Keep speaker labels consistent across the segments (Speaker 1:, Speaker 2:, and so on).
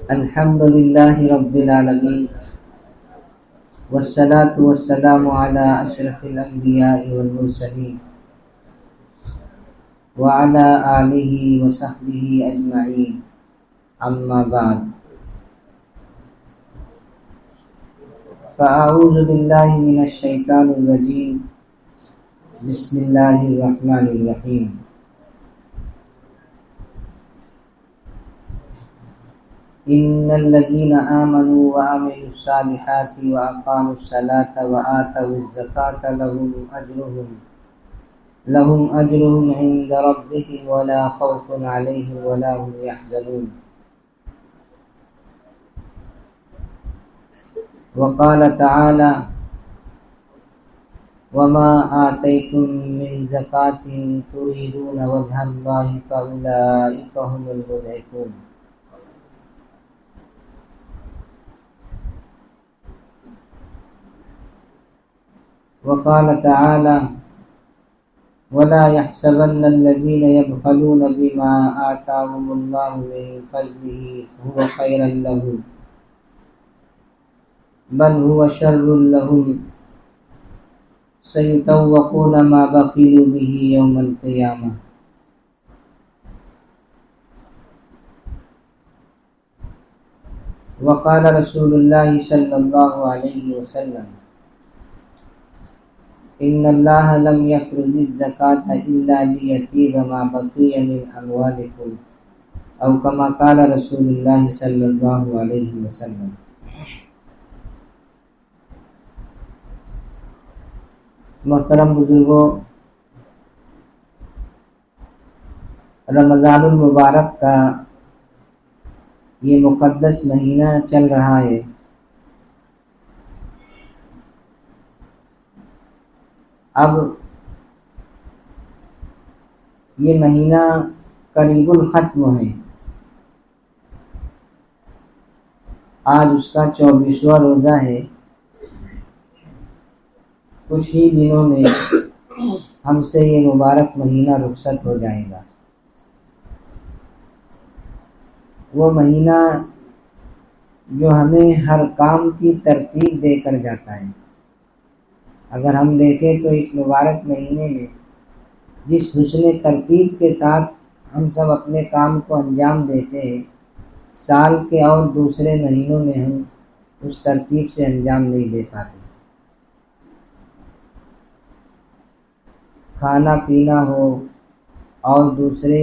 Speaker 1: الحمد للہ رب العالمین والصلاة والسلام علی اشرف الانبیاء والمرسلین وعلی آلہ وصحبہ اجمعین، اما بعد، فاعوذ باللہ من الشیطان الرجیم، بسم اللہ الرحمن الرحیم۔ ان الذين آمنوا وعملوا الصالحات واقاموا الصلاة وآتوا الزكاة لهم اجرهم عند ربهم ولا خوف عليهم ولا هم يحزنون۔ وقال تعالى: وما آتيتم من زكاة تريدون وجه الله فأولئك هم المضعفون۔ وقال تعالى: ولا يحسبن الذين يبخلون بما آتاهم الله من فضله هو خيرا لهم بل هو شر لهم سيطوقون ما بخلوا به يوم القيامة۔ وقال رسول الله صلى الله عليه وسلم: ان اللہ لم یفرض الزکاة الا لیطیب ما بقی من اموالکم، او کما قال رسول اللہ صلی اللہ علیہ وسلم۔ محترم بزرگوں، رمضان المبارک کا یہ مقدس مہینہ چل رہا ہے۔ اب یہ مہینہ قریب الختم ہے، آج اس کا 24واں روزہ ہے۔ کچھ ہی دنوں میں ہم سے یہ مبارک مہینہ رخصت ہو جائے گا۔ وہ مہینہ جو ہمیں ہر کام کی ترتیب دے کر جاتا ہے۔ اگر ہم دیکھیں تو اس مبارک مہینے میں جس حسن ترتیب کے ساتھ ہم سب اپنے کام کو انجام دیتے ہیں، سال کے اور دوسرے مہینوں میں ہم اس ترتیب سے انجام نہیں دے پاتے۔ کھانا پینا ہو اور دوسرے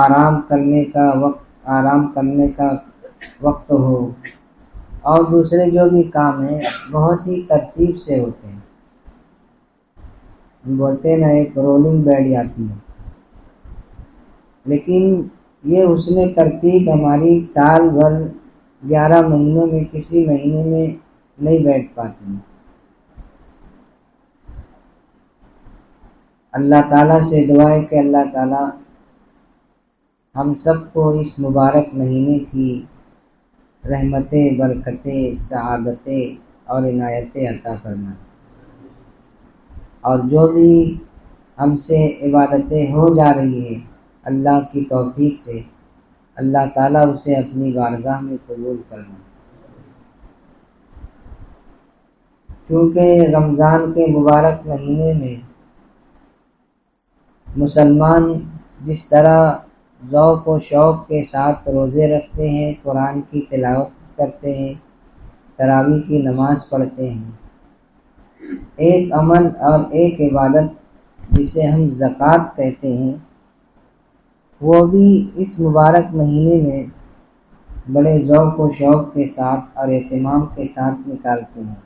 Speaker 1: آرام کرنے کا وقت ہو اور دوسرے جو بھی کام ہیں بہت ہی ترتیب سے ہوتے ہیں۔ ہم بولتے ہیں نا، ایک رولنگ بیڈ آتی ہے، لیکن یہ حسن ترتیب ہماری سال بھر 11 مہینوں میں کسی مہینے میں نہیں بیٹھ پاتی۔ اللہ تعالیٰ سے دعا ہے کہ اللہ تعالیٰ ہم سب کو اس مبارک مہینے کی رحمتیں، برکتیں، سعادتیں اور عنایتیں عطا فرمائے، اور جو بھی ہم سے عبادتیں ہو جا رہی ہیں اللہ کی توفیق سے، اللہ تعالیٰ اسے اپنی بارگاہ میں قبول فرمائے۔ چونکہ رمضان کے مبارک مہینے میں مسلمان جس طرح ذوق و شوق کے ساتھ روزے رکھتے ہیں، قرآن کی تلاوت کرتے ہیں، تراویح کی نماز پڑھتے ہیں، ایک عمل اور ایک عبادت جسے ہم زکوٰۃ کہتے ہیں، وہ بھی اس مبارک مہینے میں بڑے ذوق و شوق کے ساتھ اور اہتمام کے ساتھ نکالتے ہیں،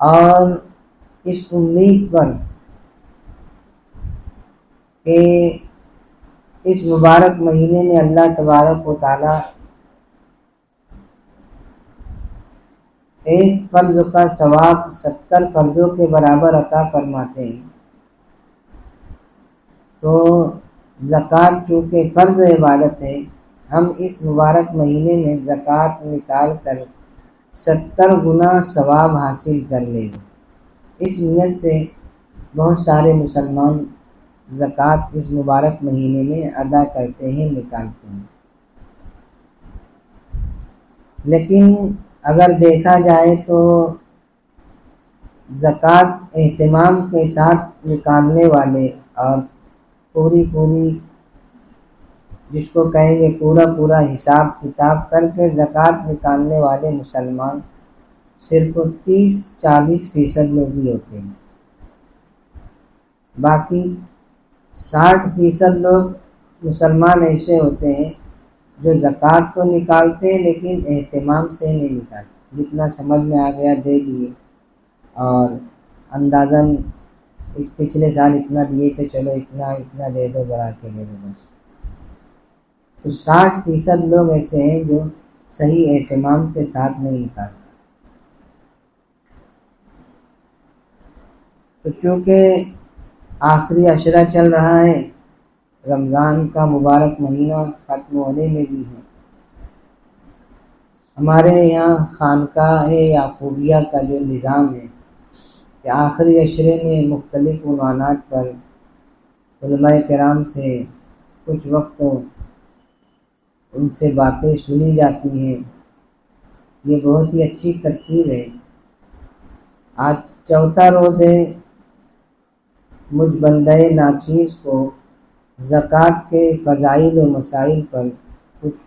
Speaker 1: اور اس امید پر کہ اس مبارک مہینے میں اللہ تبارک و تعالی ایک فرض کا ثواب 70 فرضوں کے برابر عطا فرماتے ہیں۔ تو زکوٰۃ چونکہ فرض عبادت ہے، ہم اس مبارک مہینے میں زکوٰۃ نکال کر 70 گنا ثواب حاصل کر لیں گے۔ اس نیت سے بہت سارے مسلمان زکوٰۃ اس مبارک مہینے میں ادا کرتے ہیں، نکالتے ہیں۔ لیکن اگر دیکھا جائے تو زکوٰۃ اہتمام کے ساتھ نکالنے والے اور پوری جس کو کہیں گے پورا حساب کتاب کر کے زکوٰۃ نکالنے والے مسلمان صرف 30-40% لوگ ہی ہوتے ہیں۔ باقی 60% لوگ مسلمان ایسے ہوتے ہیں جو زکوٰۃ تو نکالتے ہیں لیکن اہتمام سے نہیں نکالتے، جتنا سمجھ میں آ گیا دے دیے، اور اندازاً اس پچھلے سال اتنا دیے تو چلو اتنا دے دو، بڑھا کے دے دو بس۔ تو 60% لوگ ایسے ہیں جو صحیح اہتمام کے ساتھ نہیں نکالتے۔ تو چونکہ آخری عشرہ چل رہا ہے، رمضان کا مبارک مہینہ ختم ہونے میں بھی ہے، ہمارے یہاں خانقاہ یعقوبیہ کا جو نظام ہے کہ آخری عشرے میں مختلف عنوانات پر علماء کرام سے کچھ وقت ان سے باتیں سنی جاتی ہیں، یہ بہت ہی اچھی ترتیب ہے۔ آج چوتھا روز ہے، مجھ بندہ ناچیز کو زکوٰۃ کے فضائل و مسائل پر کچھ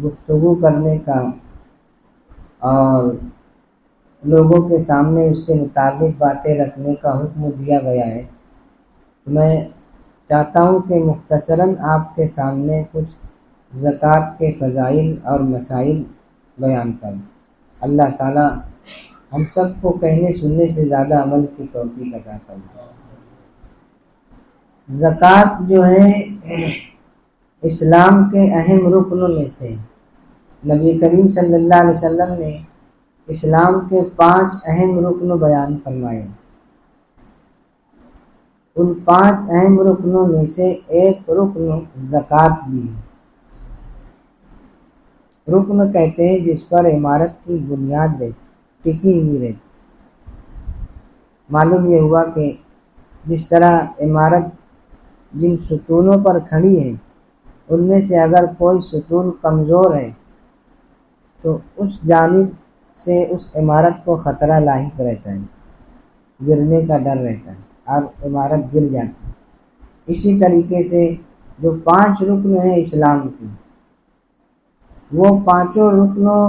Speaker 1: گفتگو کرنے کا اور لوگوں کے سامنے اس سے متعلق باتیں رکھنے کا حکم دیا گیا ہے۔ میں چاہتا ہوں کہ مختصراً آپ کے سامنے کچھ زکوٰۃ کے فضائل اور مسائل بیان کروں۔ اللہ تعالیٰ ہم سب کو کہنے سننے سے زیادہ عمل کی توفیق عطا فرمائے۔ زکوٰۃ جو ہے اسلام کے اہم رکنوں میں سے ہے۔ نبی کریم صلی اللہ علیہ وسلم نے اسلام کے 5 اہم رکن بیان فرمائے۔ ان 5 اہم رکنوں میں سے ایک رکن زکوٰۃ بھی ہے۔ رکن کہتے ہیں جس پر عمارت کی بنیاد رہتی، ٹکی ہوئی رہتی۔ معلوم یہ ہوا کہ جس طرح عمارت جن ستونوں پر کھڑی ہے ان میں سے اگر کوئی ستون کمزور ہے تو اس جانب سے اس عمارت کو خطرہ لاحق رہتا ہے، گرنے کا ڈر رہتا ہے اور عمارت گر جاتی ہے۔ اسی طریقے سے جو 5 رکن ہیں اسلام کی، وہ 5 رکنوں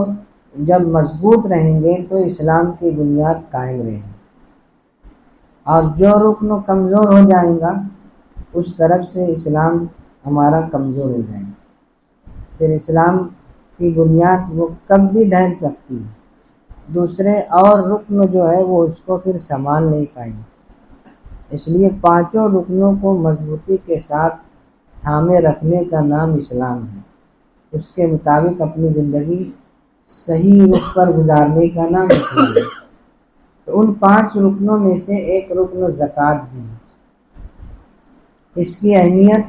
Speaker 1: جب مضبوط رہیں گے تو اسلام کی بنیاد قائم رہے گی، اور جو رکن کمزور ہو جائے گا اس طرف سے اسلام ہمارا کمزور ہو جائے گا، پھر اسلام کی بنیاد وہ کب بھی ڈھل سکتی ہے، دوسرے اور رکن جو ہے وہ اس کو پھر سنبھال نہیں پائیں گے۔ اس لیے 5 رکنوں کو مضبوطی کے ساتھ تھامے رکھنے کا نام اسلام ہے، اس کے مطابق اپنی زندگی صحیح رخ پر گزارنے کا نام اسلام ہے۔ تو ان 5 رکنوں میں سے ایک رکن زکوٰۃ بھی ہے۔ اس کی اہمیت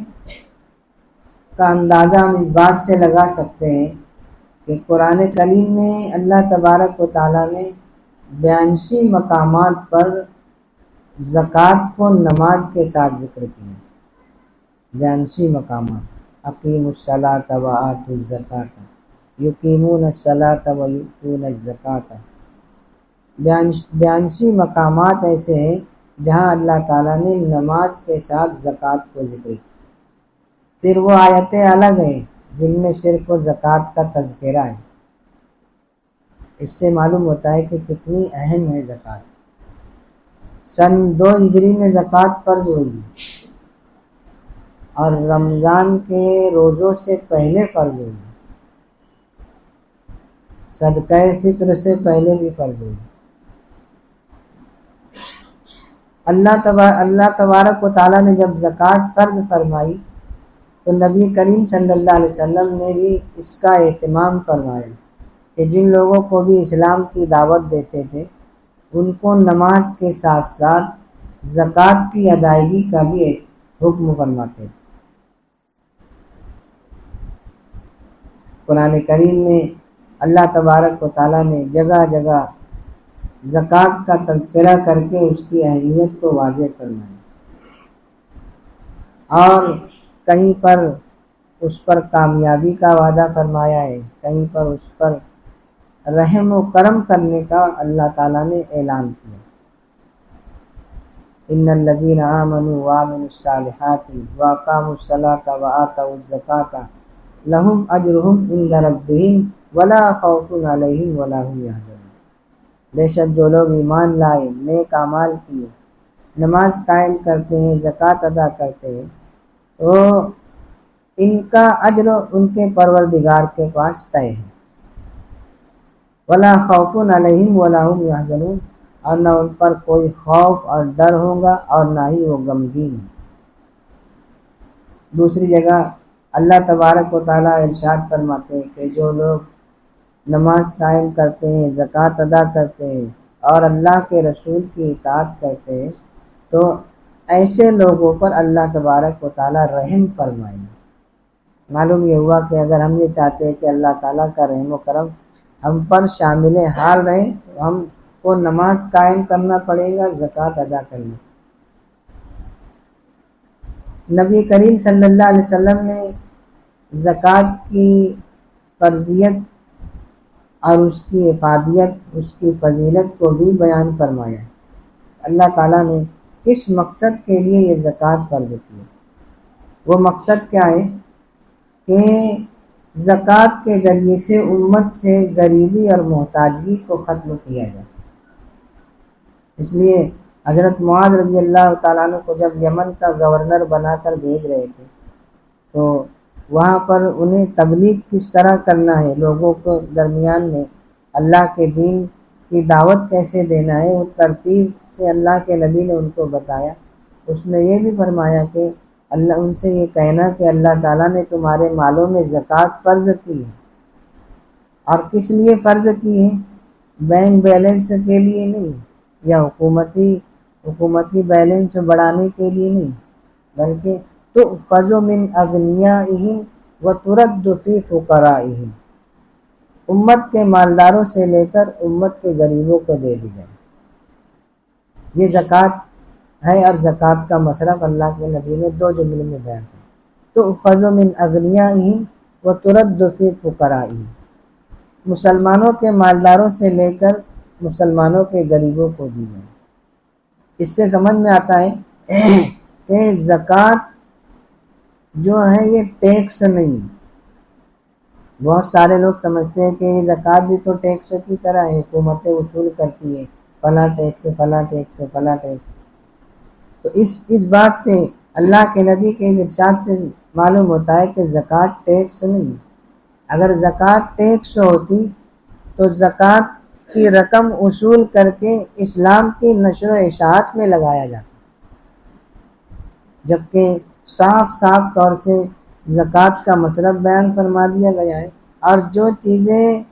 Speaker 1: کا اندازہ ہم اس بات سے لگا سکتے ہیں کہ قرآن کریم میں اللہ تبارک و تعالیٰ نے 82 مقامات پر زکوٰۃ کو نماز کے ساتھ ذکر کیا۔ 82 مقامات، اقیموا الصلاۃ وآتوا الزکاۃ، یقیمون الصلاۃ ویؤتون الزکاۃ۔ 82 مقامات ایسے ہیں جہاں اللہ تعالیٰ نے نماز کے ساتھ زکوٰۃ کو ذکر کیا۔ پھر وہ آیتیں الگ ہیں جن میں صرف زکوٰۃ کا تذکرہ ہے۔ اس سے معلوم ہوتا ہے کہ کتنی اہم ہے زکوٰۃ۔ سن 2 ہجری میں زکوٰۃ فرض ہوئی اور رمضان کے روزوں سے پہلے فرض ہوئی، صدقہ فطر سے پہلے بھی فرض ہوئی۔ اللہ تبارک و تعالیٰ نے جب زکوٰۃ فرض فرمائی تو نبی کریم صلی اللہ علیہ وسلم نے بھی اس کا اہتمام فرمایا کہ جن لوگوں کو بھی اسلام کی دعوت دیتے تھے ان کو نماز کے ساتھ ساتھ زکوٰۃ کی ادائیگی کا بھی حکم فرماتے تھے۔ قرآن کریم میں اللہ تبارک و تعالیٰ نے جگہ جگہ زکوٰۃ کا تذکرہ کر کے اس کی اہمیت کو واضح فرمایا۔ اور کہیں پر اس پر کامیابی کا وعدہ فرمایا ہے، کہیں پر اس پر رحم و کرم کرنے کا اللہ تعالیٰ نے اعلان کیا۔ ان الذین آمنوا وعملوا الصالحات واقاموا الصلاۃ وآتوا الزکاۃ لہم اجرہم عند ربہم ولا خوف علیہم ولا هم یحزنون۔ بے شک جو لوگ ایمان لائے، نیک اعمال کیے، نماز قائم کرتے ہیں، زکوٰۃ ادا کرتے ہیں، تو ان کا اجر ان کے پروردگار کے پاس طے ہے۔ ولا خوف علیہم ولا هم یحزنون، اور نہ ان پر کوئی خوف اور ڈر ہوگا اور نہ ہی وہ غمگین۔ دوسری جگہ اللہ تبارک و تعالیٰ ارشاد فرماتے ہیں کہ جو لوگ نماز قائم کرتے ہیں، زکوٰۃ ادا کرتے ہیں اور اللہ کے رسول کی اطاعت کرتے ہیں تو ایسے لوگوں پر اللہ تبارک و تعالیٰ رحم فرمائیں گے۔ معلوم یہ ہوا کہ اگر ہم یہ چاہتے ہیں کہ اللہ تعالیٰ کا رحم و کرم ہم پر شامل حال رہے تو ہم کو نماز قائم کرنا پڑے گا، زکوٰۃ ادا کرنا۔ نبی کریم صلی اللہ علیہ وسلم نے زکوٰۃ کی فرضیت اور اس کی افادیت، اس کی فضیلت کو بھی بیان فرمایا ہے۔ اللہ تعالیٰ نے کس مقصد کے لیے یہ زکوٰۃ فرض کی ہے؟ وہ مقصد کیا ہے کہ زکوٰۃ کے ذریعے سے امت سے غریبی اور محتاجگی کو ختم کیا جائے۔ اس لیے حضرت معاذ رضی اللہ تعالیٰ عنہ کو جب یمن کا گورنر بنا کر بھیج رہے تھے تو وہاں پر انہیں تبلیغ کس طرح کرنا ہے، لوگوں کو درمیان میں اللہ کے دین کی دعوت کیسے دینا ہے، وہ ترتیب سے اللہ کے نبی نے ان کو بتایا۔ اس میں یہ بھی فرمایا کہ اللہ ان سے یہ کہنا کہ اللہ تعالیٰ نے تمہارے مالوں میں زکوٰۃ فرض کی ہے، اور کس لیے فرض کی ہے؟ بینک بیلنس کے لیے نہیں، یا حکومتی بیلنس بڑھانے کے لیے نہیں، بلکہ تؤخذ من اغنیائہم وترد فی فقرائہم، امت کے مالداروں سے لے کر امت کے غریبوں کو دے دی جائے۔ یہ زکوٰۃ ہے، اور زکوٰۃ کا مصرف اللہ کے نبی نے دو جملوں میں بیان کیا، تؤخذ من اغنیائہم وترد فی فقرائہم، مسلمانوں کے مالداروں سے لے کر مسلمانوں کے غریبوں کو دی جائے۔ اس سے سمجھ میں آتا ہے کہ زکوٰۃ جو ہے یہ ٹیکس نہیں ہے۔ بہت سارے لوگ سمجھتے ہیں کہ یہ زکوٰۃ بھی تو ٹیکس کی طرح ہے، حکومتیں وصول کرتی ہے، فلاں ٹیکس فلاں ٹیکس فلاں ٹیکس۔ تو اس بات سے اللہ کے نبی کے ارشاد سے معلوم ہوتا ہے کہ زکوٰۃ ٹیکس نہیں ہے۔ اگر زکوٰۃ ٹیکس ہوتی تو زکوٰۃ کی رقم وصول کر کے اسلام کی نشر و اشاعت میں لگایا جاتا، جبکہ صاف طور سے زکوٰۃ کا مصرف بیان فرما دیا گیا ہے، اور جو چیزیں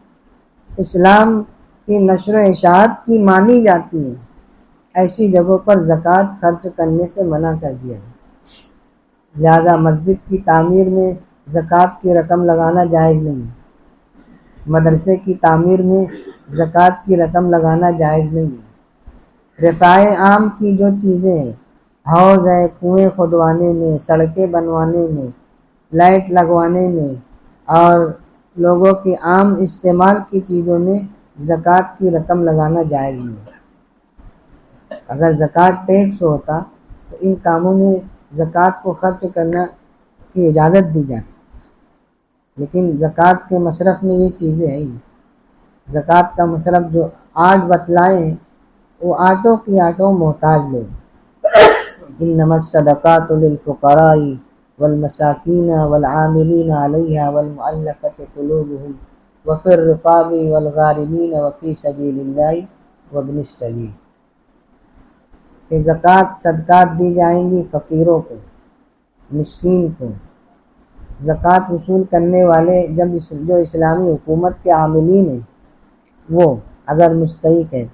Speaker 1: اسلام کی نشر و اشاعت کی مانی جاتی ہیں ایسی جگہوں پر زکوٰۃ خرچ کرنے سے منع کر دیا گیا۔ لہذا مسجد کی تعمیر میں زکوٰۃ کی رقم لگانا جائز نہیں، مدرسے کی تعمیر میں زکوٰۃ کی رقم لگانا جائز نہیں ہے۔ رفاع عام کی جو چیزیں ہیں، حوض ہے، کنویں کھودوانے میں، سڑکیں بنوانے میں، لائٹ لگوانے میں اور لوگوں کے عام استعمال کی چیزوں میں زکوٰۃ کی رقم لگانا جائز نہیں۔ اگر زکوٰۃ ٹیکس ہوتا تو ان کاموں میں زکوٰۃ کو خرچ کرنا کی اجازت دی جاتی، لیکن زکوٰۃ کے مصرف میں یہ چیزیں ہیں۔ زکوٰۃ کا مصرف جو 8 بتلائے ہیں وہ آٹوں کی آٹوں محتاج لوگ، انما الصدقات للفقراء والمساکین والعاملین علیہا والمؤلفۃ قلوبہم وفی الرقاب والغارمین وفی سبیل اللہ وابن السبیل، کہ زکوٰۃ صدقات دی جائیں گی فقیروں کو، مسکین کو۔ زکوٰۃ وصول کرنے والے جو اسلامی حکومت کے عاملین ہیں وہ اگر مستحق ہے،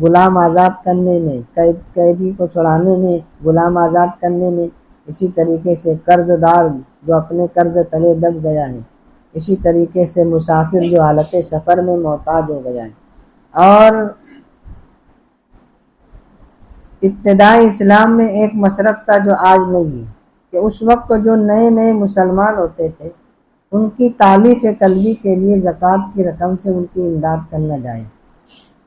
Speaker 1: غلام آزاد کرنے میں، قیدی کو چھڑانے میں، غلام آزاد کرنے میں، اسی طریقے سے قرض دار جو اپنے قرض تلے دب گیا ہے، اسی طریقے سے مسافر جو حالت سفر میں محتاج ہو گیا ہے، اور ابتدائی اسلام میں ایک مصرف تھا جو آج نہیں ہے، کہ اس وقت جو نئے نئے مسلمان ہوتے تھے ان کی تالیف قلبی کے لیے زکوٰۃ کی رقم سے ان کی امداد کرنا جائز۔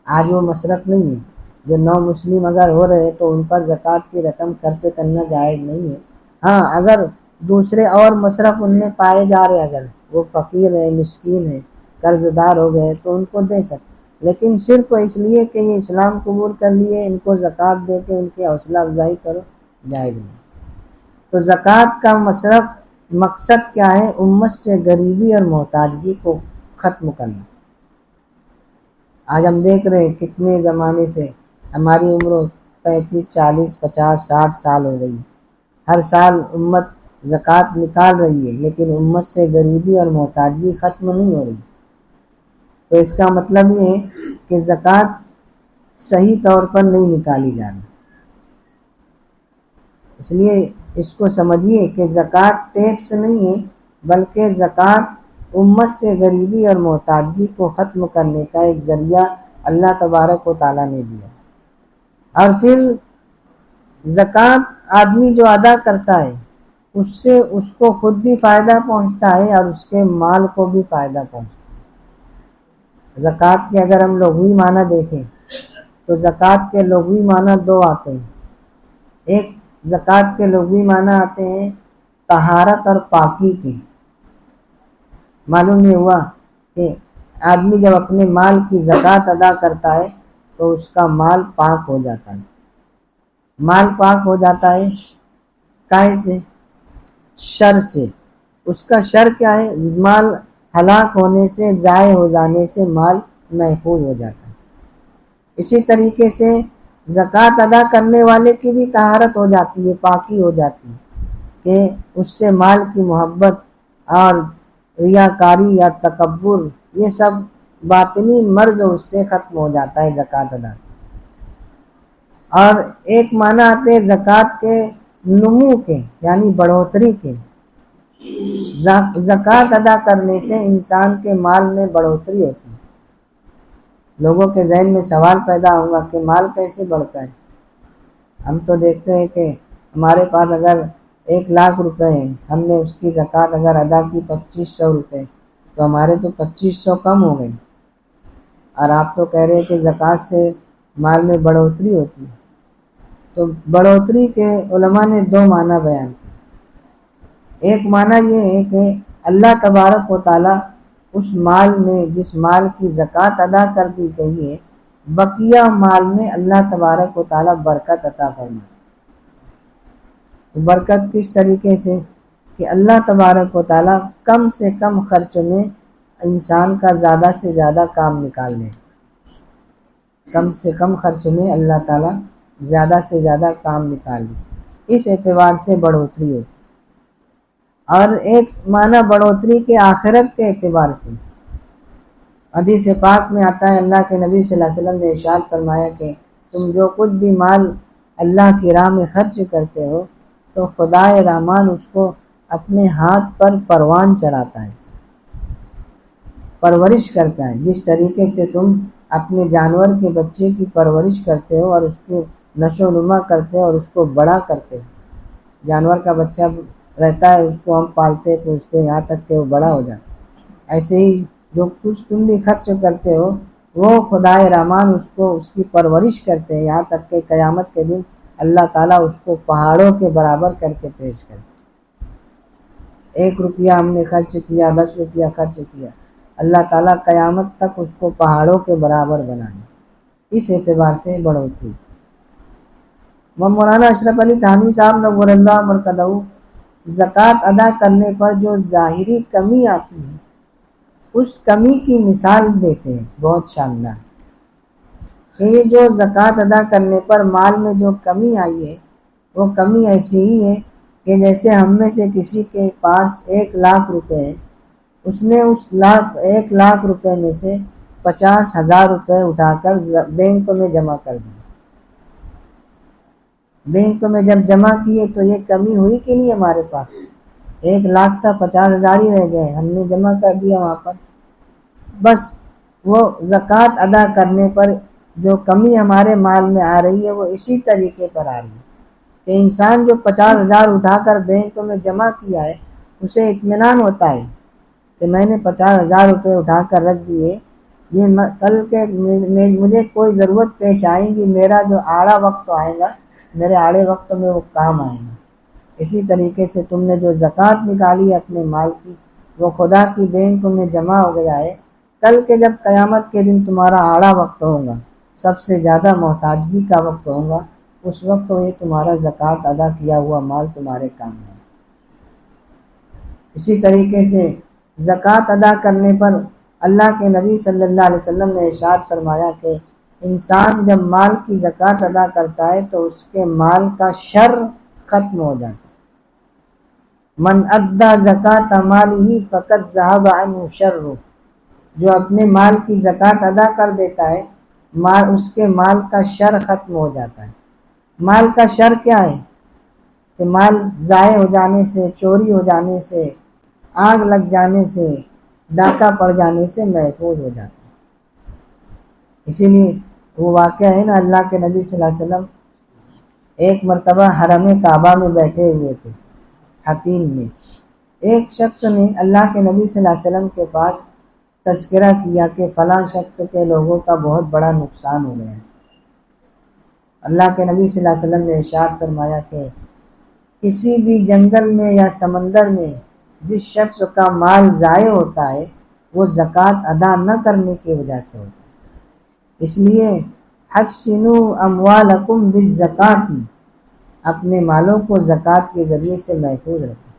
Speaker 1: آج وہ مصرف نہیں ہے، جو نو مسلم اگر ہو رہے تو ان پر زکوٰۃ کی رقم خرچ کرنا جائز نہیں ہے۔ ہاں اگر دوسرے اور مصرف ان میں پائے جا رہے، اگر وہ فقیر ہے، مسکین ہے، قرض دار ہو گئے تو ان کو دے سکتے، لیکن صرف اس لیے کہ یہ اسلام قبول کر لیے ان کو زکوٰۃ دے کے ان کی حوصلہ افزائی کرو، جائز نہیں۔ تو زکوٰۃ کا مقصد کیا ہے؟ امت سے غریبی اور محتاجگی کو ختم کرنا۔ آج ہم دیکھ رہے ہیں کتنے زمانے سے ہماری عمر 35 40 50 60 سال ہو گئی، ہر سال امت زکوٰۃ نکال رہی ہے لیکن امت سے غریبی اور محتاجگی ختم نہیں ہو رہی۔ تو اس کا مطلب یہ ہے کہ زکوٰۃ صحیح طور پر نہیں نکالی جا رہی۔ اس لیے اس کو سمجھیے کہ زکوٰۃ ٹیکس نہیں ہے، بلکہ زکوٰۃ امت سے غریبی اور محتاجگی کو ختم کرنے کا ایک ذریعہ اللہ تبارک و تعالیٰ نے دیا ہے۔ اور پھر زکوٰۃ آدمی جو ادا کرتا ہے اس سے اس کو خود بھی فائدہ پہنچتا ہے اور اس کے مال کو بھی فائدہ پہنچتا ہے۔ زکوٰۃ کے اگر ہم لغوی معنی دیکھیں تو زکوٰۃ کے لغوی معنی دو آتے ہیں۔ ایک زکوٰۃ کے لغوی معنی آتے ہیں طہارت اور پاکی کے۔ معلوم یہ ہوا کہ آدمی جب اپنے مال کی زکوٰۃ ادا کرتا ہے تو اس کا مال پاک ہو جاتا ہے۔ مال پاک ہو جاتا ہے کائے سے؟ شر سے۔ اس کا شر کیا ہے؟ مال ہلاک ہونے سے، ضائع ہو جانے سے مال محفوظ ہو جاتا ہے۔ اسی طریقے سے زکوٰۃ ادا کرنے والے کی بھی طہارت ہو جاتی ہے، پاکی ہو جاتی ہے کہ اس سے مال کی محبت اور ریاکاری یا تکبر یہ سب باطنی مرض اس سے ختم ہو جاتا ہے زکوٰۃ ادا۔ اور ایک معنی آتے ہیں زکوٰۃ کے نمو کے، یعنی بڑھوتری کے۔ زکوٰۃ ادا کرنے سے انسان کے مال میں بڑھوتری ہوتی ہے۔ لوگوں کے ذہن میں سوال پیدا ہوگا کہ مال کیسے بڑھتا ہے؟ ہم تو دیکھتے ہیں کہ ہمارے پاس اگر 1,00,000 روپے ہیں، ہم نے اس کی زکوٰۃ اگر ادا کی 2,500 روپے تو ہمارے تو 2,500 کم ہو گئے، اور آپ تو کہہ رہے ہیں کہ زکوٰۃ سے مال میں بڑھوتری ہوتی ہے۔ تو بڑھوتری کے علماء نے دو معنی بیان کیے۔ ایک معنی یہ ہے کہ اللہ تبارک و تعالیٰ اس مال میں، جس مال کی زکوٰۃ ادا کر دی گئی ہے، بقیہ مال میں اللہ تبارک و تعالیٰ برکت عطا فرمائے۔ برکت کس طریقے سے؟ کہ اللہ تبارک و تعالیٰ کم سے کم خرچ میں انسان کا زیادہ سے زیادہ کام نکال لے۔ کم سے کم خرچ میں اللہ تعالیٰ زیادہ سے زیادہ کام نکال لے، اس اعتبار سے بڑھوتری ہو۔ اور ایک معنی بڑھوتری کے آخرت کے اعتبار سے، حدیث پاک میں آتا ہے، اللہ کے نبی صلی اللہ علیہ وسلم نے ارشاد فرمایا کہ تم جو کچھ بھی مال اللہ کی راہ میں خرچ کرتے ہو تو خدائے رحمان اس کو اپنے ہاتھ پر پروان چڑھاتا ہے، پرورش کرتا ہے۔ جس طریقے سے تم اپنے جانور کے بچے کی پرورش کرتے ہو اور اس کی نشو و نما کرتے ہو اور اس کو بڑا کرتے ہو، جانور کا بچہ رہتا ہے، اس کو ہم پالتے پوستے یہاں تک کہ وہ بڑا ہو جاتا ہے، ایسے ہی جو کچھ تم بھی خرچ کرتے ہو وہ خدائے رحمان اس کو، اس کی پرورش کرتے ہیں یہاں تک کہ قیامت کے دن اللہ تعالیٰ اس کو پہاڑوں کے برابر کر کے پیش کرے۔ 1 روپیہ ہم نے خرچ کیا، 10 روپیہ خرچ کیا، اللہ تعالیٰ قیامت تک اس کو پہاڑوں کے برابر بنا دے۔ اس اعتبار سے بڑھوتری۔ مولانا اشرف علی تھانوی صاحب نور اللہ مرقدہ زکوٰۃ ادا کرنے پر جو ظاہری کمی آتی ہے اس کمی کی مثال دیتے ہیں بہت شاندار، کہ یہ جو زکوٰۃ ادا کرنے پر مال میں جو کمی آئی ہے وہ کمی ایسی ہی ہے کہ جیسے ہم میں سے کسی کے پاس 1,00,000 روپے ہے، اس نے اس 1,00,000 روپے میں سے 50,000 روپے اٹھا کر بینک میں جمع کر دی۔ بینک میں جب جمع کیے تو یہ کمی ہوئی کہ نہیں؟ ہمارے پاس 1,00,000 تھا، 50,000 ہی رہ گئے، ہم نے جمع کر دیا وہاں پر۔ بس وہ زکوٰۃ ادا کرنے پر جو کمی ہمارے مال میں آ رہی ہے وہ اسی طریقے پر آ رہی ہے۔ کہ انسان جو 50,000 اٹھا کر بینک میں جمع کیا ہے اسے اطمینان ہوتا ہے کہ میں نے 50,000 روپے اٹھا کر رکھ دیے، یہ کل کے مجھے کوئی ضرورت پیش آئے گی، میرا جو آڑا وقت آئے گا میرے آڑے وقت میں وہ کام آئے گا۔ اسی طریقے سے تم نے جو زکوٰۃ نکالی ہے اپنے مال کی، وہ خدا کی بینک میں جمع ہو گیا ہے، کل کے جب قیامت کے دن تمہارا آڑا وقت ہوگا، سب سے زیادہ محتاجگی کا وقت ہوگا، اس وقت یہ تمہارا زکوٰۃ ادا کیا ہوا مال تمہارے کام میں۔ اسی طریقے سے زکوٰۃ ادا کرنے پر اللہ کے نبی صلی اللہ علیہ وسلم نے ارشاد فرمایا کہ انسان جب مال کی زکوٰۃ ادا کرتا ہے تو اس کے مال کا شر ختم ہو جاتا ہے۔ من ادا زکوٰۃ مالہ فقد ذہب عنہ شرہ، جو اپنے مال کی زکوٰۃ ادا کر دیتا ہے اس کے مال کا شر ختم ہو جاتا ہے۔ مال کا شر کیا ہے؟ کہ مال ضائع ہو جانے سے، چوری ہو جانے سے، آگ لگ جانے سے، ڈاکہ پڑ جانے سے محفوظ ہو جاتا ہے۔ اسی لیے وہ واقعہ ہے نا، اللہ کے نبی صلی اللہ علیہ وسلم ایک مرتبہ حرم کعبہ میں بیٹھے ہوئے تھے، حتیم میں ایک شخص نے اللہ کے نبی صلی اللہ علیہ وسلم کے پاس تذکرہ کیا کہ فلاں شخص کے لوگوں کا بہت بڑا نقصان ہو گیا ہے۔ اللہ کے نبی صلی اللہ علیہ وسلم نے ارشاد فرمایا کہ کسی بھی جنگل میں یا سمندر میں جس شخص کا مال ضائع ہوتا ہے وہ زکوٰۃ ادا نہ کرنے کی وجہ سے ہوتا ہے۔ اس لیے حسنوا اموالکم بالزکاۃ، اپنے مالوں کو زکوٰۃ کے ذریعے سے محفوظ رکھو،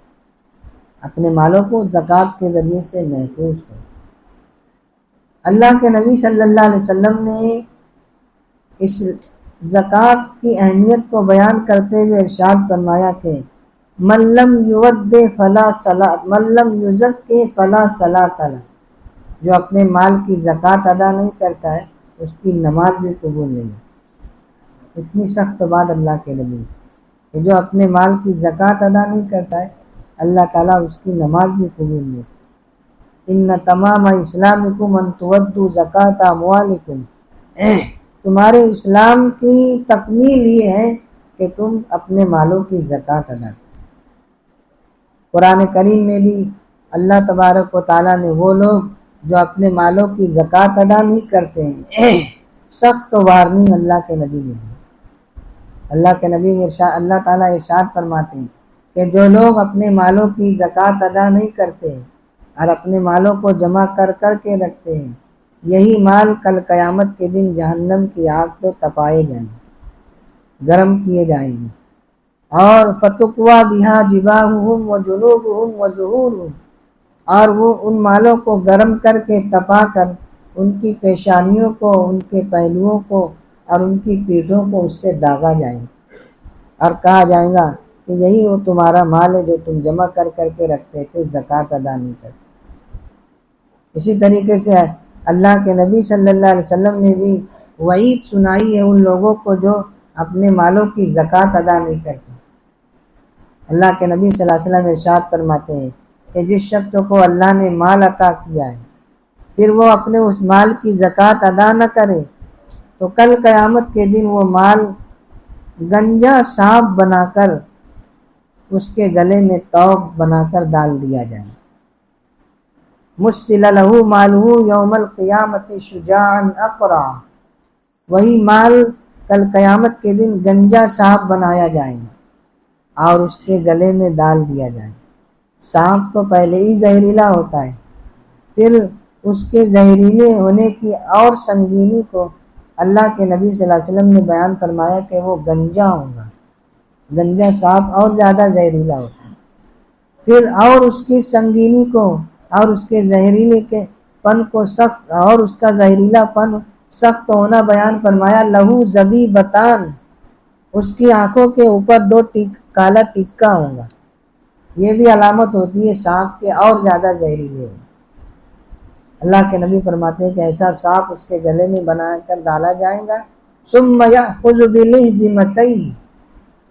Speaker 1: اپنے مالوں کو زکوٰۃ کے ذریعے سے محفوظ کرو۔ اللہ کے نبی صلی اللہ علیہ وسلم نے اس زکوٰۃ کی اہمیت کو بیان کرتے ہوئے ارشاد فرمایا کہ من لم یود فلا صلاۃ، من لم یزکی فلا صلاۃ له، جو اپنے مال کی زکوٰۃ ادا نہیں کرتا ہے اس کی نماز بھی قبول نہیں ہوتی۔ اتنی سخت بات اللہ کے نبی نے کہ جو اپنے مال کی زکوٰۃ ادا نہیں کرتا ہے اللہ تعالیٰ اس کی نماز بھی قبول نہیں کرتا۔ ان تمام اسلامکم ان تؤدوا زکاۃ اموالکم، تمہارے اسلام کی تکمیل یہ ہے کہ تم اپنے مالوں کی زکوٰۃ ادا کرو۔ قرآن کریم میں بھی اللہ تبارک و تعالیٰ نے وہ لوگ جو اپنے مالوں کی زکوٰۃ ادا نہیں کرتے ہیں سخت وارننگ اللہ کے نبی نے دی۔ اللہ کے نبی اللہ تعالیٰ ارشاد فرماتے ہیں کہ جو لوگ اپنے مالوں کی زکوٰۃ ادا نہیں کرتے ہیں اور اپنے مالوں کو جمع کر کر کے رکھتے ہیں، یہی مال کل قیامت کے دن جہنم کی آگ پہ تپائے جائیں گے، گرم کیے جائیں گے، اور فتقوا بہا جباہہم وجنوبہم وظہورہم، اور وہ ان مالوں کو گرم کر کے تپا کر ان کی پیشانیوں کو، ان کے پہلوؤں کو اور ان کی پیٹھوں کو اس سے داغا جائیں گے، اور کہا جائے گا کہ یہی وہ تمہارا مال ہے جو تم جمع کر کر کے رکھتے تھے، زکوٰۃ ادا نہیں کرتے۔ اسی طریقے سے اللہ کے نبی صلی اللہ علیہ وسلم نے بھی وعید سنائی ہے ان لوگوں کو جو اپنے مالوں کی زکوٰۃ ادا نہیں کرتے۔ اللہ کے نبی صلی اللہ علیہ وسلم ارشاد فرماتے ہیں کہ جس شخص کو اللہ نے مال عطا کیا ہے پھر وہ اپنے اس مال کی زکوٰۃ ادا نہ کرے تو کل قیامت کے دن وہ مال گنجا سانپ بنا کر اس کے گلے میں توق بنا کر ڈال دیا جائے۔ مُسِّلَ لَهُ مَالُهُ یوم القیامت شجاعا اقرع، وہی مال کل قیامت کے دن گنجا سانپ بنایا جائے گا اور اس کے گلے میں ڈال دیا جائے۔ سانپ تو پہلے ہی زہریلا ہوتا ہے، پھر اس کے زہریلے ہونے کی اور سنگینی کو اللہ کے نبی صلی اللہ علیہ وسلم نے بیان فرمایا کہ وہ گنجا ہوگا، گنجا سانپ اور زیادہ زہریلا ہوتا ہے، پھر اور اس کی سنگینی کو اور اس کے زہریلے کے پن کو سخت، اور اس کا زہریلا پن سخت ہونا بیان فرمایا۔ لہو زبیبتان، اس کی آنکھوں کے اوپر 2 کالا ٹکا ہوگا، یہ بھی علامت ہوتی ہے سانپ کے اور زیادہ زہریلے ہو۔ اللہ کے نبی فرماتے ہیں کہ ایسا سانپ اس کے گلے میں بنا کر ڈالا جائے گا، ثم یأخذ بلحظمتیہ،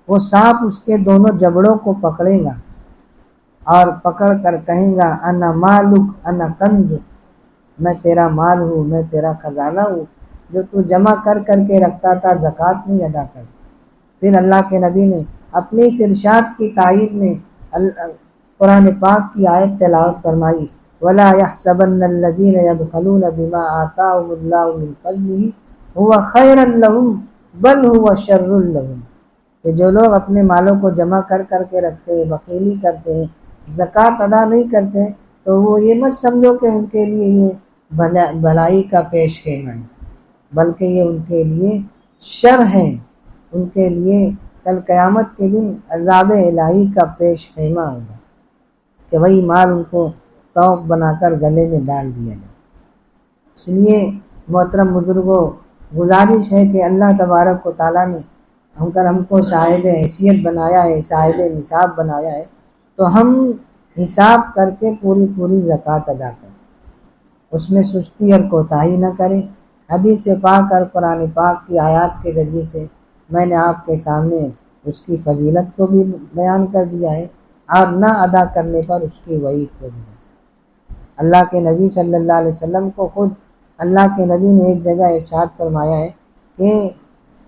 Speaker 1: وہ سانپ اس کے دونوں جبڑوں کو پکڑے گا اور پکڑ کر کہیں گا انا مالک انا کنزک، میں تیرا مال ہوں، میں تیرا خزانہ ہوں جو تو جمع کر کر کے رکھتا تھا، زکوٰۃ نہیں ادا کرتا۔ پھر اللہ کے نبی نے اپنی اس ارشاد کی تائید میں قرآن پاک کی آیت تلاوت فرمائی، وَلَا يَحْسَبَنَّ الَّذِينَ يَبْخَلُونَ بِمَا آتَاهُمُ اللَّهُ مِنْ فَضْلِهِ هُوَ خَيْرًا لَهُمْ بَلْ هُوَ شَرٌّ لَهُمْ، کہ جو لوگ اپنے مالوں کو جمع کر کے رکھتے ہیں، بخیلی کرتے ہیں، زکوٰۃ ادا نہیں کرتے، تو وہ یہ مت سمجھو کہ ان کے لیے یہ بھلائی کا پیش خیمہ ہے، بلکہ یہ ان کے لیے شر ہے، ان کے لیے کل قیامت کے دن عذاب الہی کا پیش خیمہ ہوگا، کہ وہی مال ان کو توق بنا کر گلے میں ڈال دیا جائے۔ اس لیے محترم بزرگوں، گزارش ہے کہ اللہ تبارک و تعالیٰ نے اگر ہم کو صاحب حیثیت بنایا ہے، صاحب نصاب بنایا ہے، تو ہم حساب کر کے پوری زکوٰۃ ادا کریں، اس میں سستی اور کوتاہی نہ کریں۔ حدیث پاک اور قرآن پاک کی آیات کے ذریعے سے میں نے آپ کے سامنے اس کی فضیلت کو بھی بیان کر دیا ہے، اور نہ ادا کرنے پر اس کی وعید کو بھی۔ اللہ کے نبی صلی اللہ علیہ وسلم کو خود اللہ کے نبی نے ایک جگہ ارشاد فرمایا ہے کہ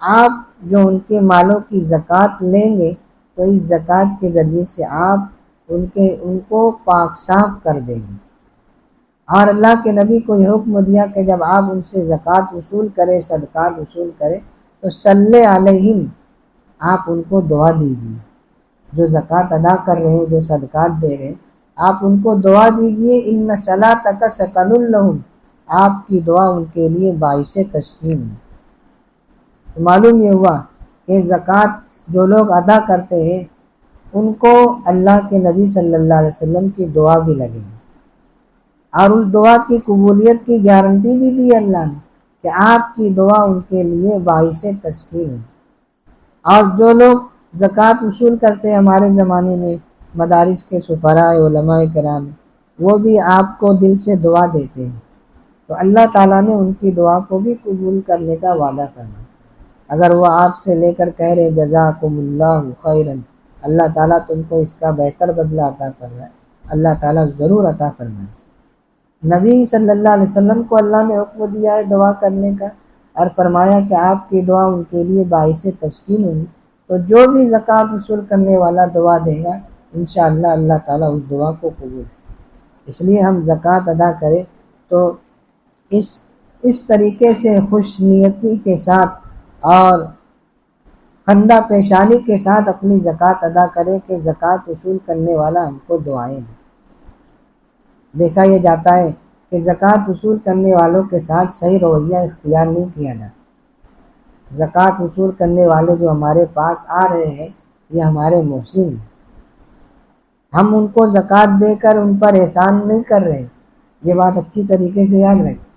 Speaker 1: آپ جو ان کے مالوں کی زکوٰۃ لیں گے تو اس زکوٰۃ کے ذریعے سے آپ ان کو پاک صاف کر دیں گے۔ اور اللہ کے نبی کو یہ حکم دیا کہ جب آپ ان سے زکوٰۃ وصول کریں، صدقات وصول کریں، تو صلی علیہم، آپ ان کو دعا دیجیے، جو زکوٰۃ ادا کر رہے ہیں، جو صدقات دے رہے ہیں، آپ ان کو دعا دیجیے، ان صلاتک سکن لہم، آپ کی دعا ان کے لیے باعث تسکین ہے۔ تو معلوم یہ ہوا کہ زکوٰۃ جو لوگ ادا کرتے ہیں ان کو اللہ کے نبی صلی اللہ علیہ وسلم کی دعا بھی لگے گی، اور اس دعا کی قبولیت کی گارنٹی بھی دی اللہ نے کہ آپ کی دعا ان کے لیے باعث تسکین ہے۔ اور جو لوگ زکوٰۃ وصول کرتے ہیں ہمارے زمانے میں، مدارس کے سفراء علماء کرام، وہ بھی آپ کو دل سے دعا دیتے ہیں، تو اللہ تعالیٰ نے ان کی دعا کو بھی قبول کرنے کا وعدہ فرمایا۔ اگر وہ آپ سے لے کر کہہ رہے جزاکم اللہ خیرا، اللہ تعالیٰ تم کو اس کا بہتر بدلہ عطا فرمائے، اللہ تعالیٰ ضرور عطا فرمائے۔ نبی صلی اللہ علیہ وسلم کو اللہ نے حکم دیا ہے دعا کرنے کا، اور فرمایا کہ آپ کی دعا ان کے لیے باعث تسکین ہوگی، تو جو بھی زکوٰۃ وصول کرنے والا دعا دے گا انشاءاللہ اللہ تعالیٰ اس دعا کو قبول کرے۔ اس لیے ہم زکوٰۃ ادا کریں تو اس طریقے سے خوش نیتی کے ساتھ اور خندہ پیشانی کے ساتھ اپنی زکوٰۃ ادا کریں کہ زکوٰۃ وصول کرنے والا ہم کو دعائیں دے۔ دیکھا یہ جاتا ہے کہ زکوٰۃ وصول کرنے والوں کے ساتھ صحیح رویہ اختیار نہیں کیا جاتا۔ زکوٰۃ وصول کرنے والے جو ہمارے پاس آ رہے ہیں یہ ہمارے محسن ہیں، ہم ان کو زکوٰۃ دے کر ان پر احسان نہیں کر رہے، یہ بات اچھی طریقے سے یاد رکھیں۔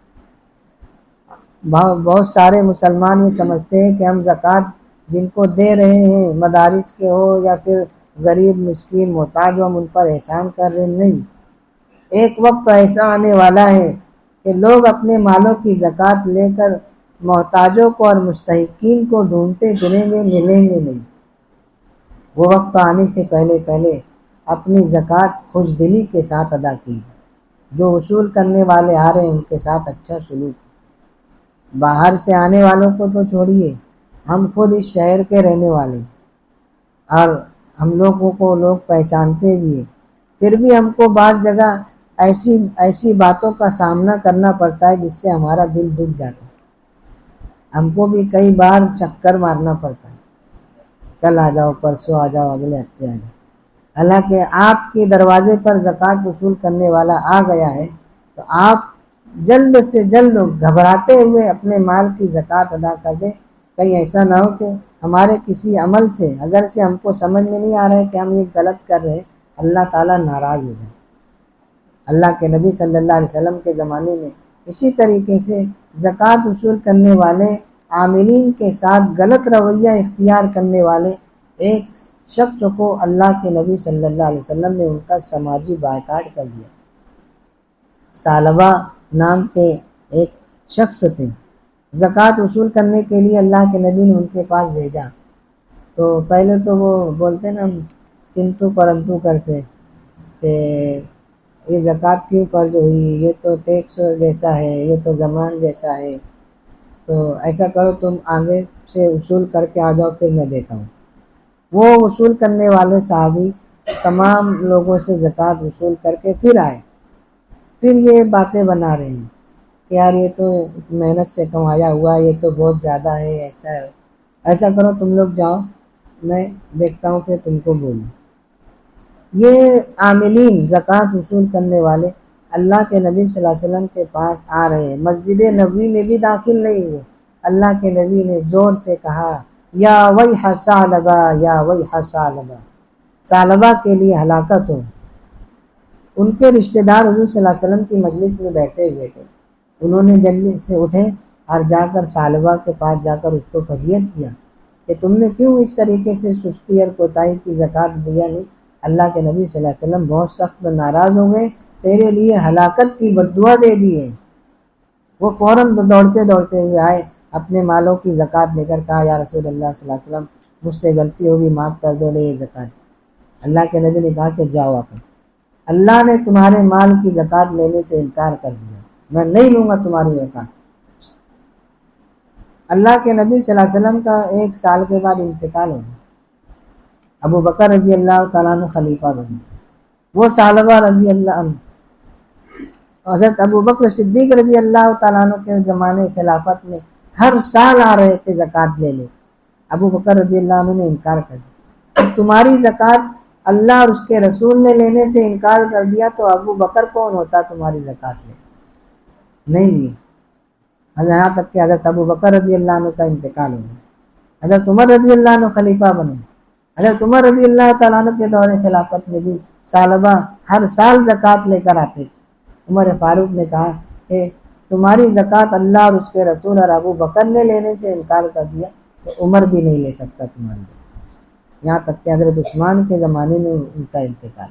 Speaker 1: بہت سارے مسلمان یہ سمجھتے ہیں کہ ہم زکوٰۃ جن کو دے رہے ہیں، مدارس کے ہو یا پھر غریب مسکین محتاج ہو، ہم ان پر احسان کر رہے ہیں۔ نہیں، ایک وقت ایسا آنے والا ہے کہ لوگ اپنے مالوں کی زکوٰۃ لے کر محتاجوں کو اور مستحقین کو ڈھونڈتے پھریں گے، ملیں گے نہیں۔ وہ وقت آنے سے پہلے اپنی زکوٰۃ خوش دلی کے ساتھ ادا کیجیے، جو وصول کرنے والے آ رہے ہیں ان کے ساتھ اچھا سلوک۔ باہر سے آنے والوں کو تو چھوڑیے، ہم خود اس شہر کے رہنے والے ہیں اور ہم لوگوں کو لوگ پہچانتے بھی ہیں، پھر بھی ہم کو بعض جگہ ایسی باتوں کا سامنا کرنا پڑتا ہے جس سے ہمارا دل دکھ جاتا ہے۔ ہم کو بھی کئی بار چکر مارنا پڑتا ہے، کل آ جاؤ، پرسوں آ جاؤ، اگلے ہفتے آ جاؤ۔ حالانکہ آپ کے دروازے پر زکوٰۃ وصول کرنے والا آ گیا ہے تو آپ جلد سے جلد گھبراتے ہوئے اپنے مال کی زکوٰۃ ادا کر دیں، کہیں ایسا نہ ہو کہ ہمارے کسی عمل سے، اگر سے ہم کو سمجھ میں نہیں آ رہا ہے کہ ہم یہ غلط کر رہے ہیں، اللہ تعالیٰ ناراض ہو جائے۔ اللہ کے نبی صلی اللہ علیہ وسلم کے زمانے میں اسی طریقے سے زکوٰۃ وصول کرنے والے عاملین کے ساتھ غلط رویہ اختیار کرنے والے ایک شخص کو اللہ کے نبی صلی اللہ علیہ وسلم نے ان کا سماجی بائیکاٹ کر دیا۔ ثعلبہ نام کے ایک شخص تھے، زکوٰۃ وصول کرنے کے لیے اللہ کے نبی نے ان کے پاس بھیجا، تو پہلے تو وہ بولتے نا، کنتو پرنتو کرتے کہ یہ زکوٰۃ کیوں فرض ہوئی، یہ تو ٹیکس جیسا ہے، یہ تو زمان جیسا ہے، تو ایسا کرو تم آگے سے وصول کر کے آ جاؤ پھر میں دیتا ہوں۔ وہ وصول کرنے والے صحابی تمام لوگوں سے زکوٰۃ وصول کر کے پھر آئے، پھر یہ باتیں بنا رہے ہیں کہ یار یہ تو محنت سے کمایا ہوا، یہ تو بہت زیادہ ہے، ایسا ہے، ایسا کرو تم لوگ جاؤ، میں دیکھتا ہوں پھر تم کو بولوں۔ یہ عاملین زکوٰۃ وصول کرنے والے اللہ کے نبی صلی اللہ علیہ وسلم کے پاس آ رہے ہیں، مسجد نبوی میں بھی داخل نہیں ہوئے، اللہ کے نبی نے زور سے کہا یا ویح ثعلبہ، یا ویح ثعلبہ، ثعلبہ کے لیے ہلاکت ہو۔ ان کے رشتہ دار حضور صلی اللہ علیہ وسلم کی مجلس میں بیٹھے ہوئے تھے، انہوں نے جلدی سے اٹھے اور جا کر ثعلبہ کے پاس جا کر اس کو فضیحت کیا کہ تم نے کیوں اس طریقے سے سستی اور کوتاہی کی زکوٰۃ دیا نہیں؟ اللہ کے نبی صلی اللہ علیہ وسلم بہت سخت ناراض ہو گئے، تیرے لیے ہلاکت کی بددعا دے دیے۔ وہ فوراً دوڑتے ہوئے آئے، اپنے مالوں کی زکوٰۃ لے کر کہا یا رسول اللہ صلی اللہ علیہ وسلم مجھ سے غلطی ہوگی، معاف کر دو، لے یہ زکوٰۃ۔ اللہ کے نبی نے کہا کہ جاؤ آپ، اللہ نے تمہارے مال کی زکوٰۃ لینے سے انکار کر دیا، میں نہیں لوں گا تمہاری زکوٰۃ۔ اللہ کے نبی صلی اللہ علیہ وسلم کا 1 سال کے بعد انتقال ہو گیا، ابو بکر رضی اللہ تعالیٰ عنہ خلیفہ بنے۔ وہ ثعلبہ رضی اللہ عنہ حضرت ابو بکر صدیق رضی اللہ تعالیٰ عنہ کے زمانے خلافت میں ہر سال آ رہے تھے زکوٰۃ لینے، ابو بکر رضی اللہ عنہ نے انکار کر دیا۔ تمہاری زکوٰۃ اللہ اور اس کے رسول نے لینے سے انکار کر دیا تو ابو بکر کون ہوتا تمہاری زکوٰۃ لے؟ نہیں لیے، یہاں تک کہ حضرت ابو بکر رضی اللہ عنہ کا انتقال ہو گیا، حضرت عمر رضی اللہ عنہ خلیفہ بنے۔ حضرت عمر رضی اللہ تعالیٰ عنہ کے دور خلافت میں بھی ثعلبہ ہر سال زکوٰۃ لے کر آتے تھے۔ عمر فاروق نے کہا کہ تمہاری زکوٰۃ اللہ اور اس کے رسول اور ابو بکر نے لینے سے انکار کر دیا تو عمر بھی نہیں لے سکتا تمہاری زکوٰۃ، یہاں تک کہ حضرت عثمان کے زمانے میں ان کا انتقال۔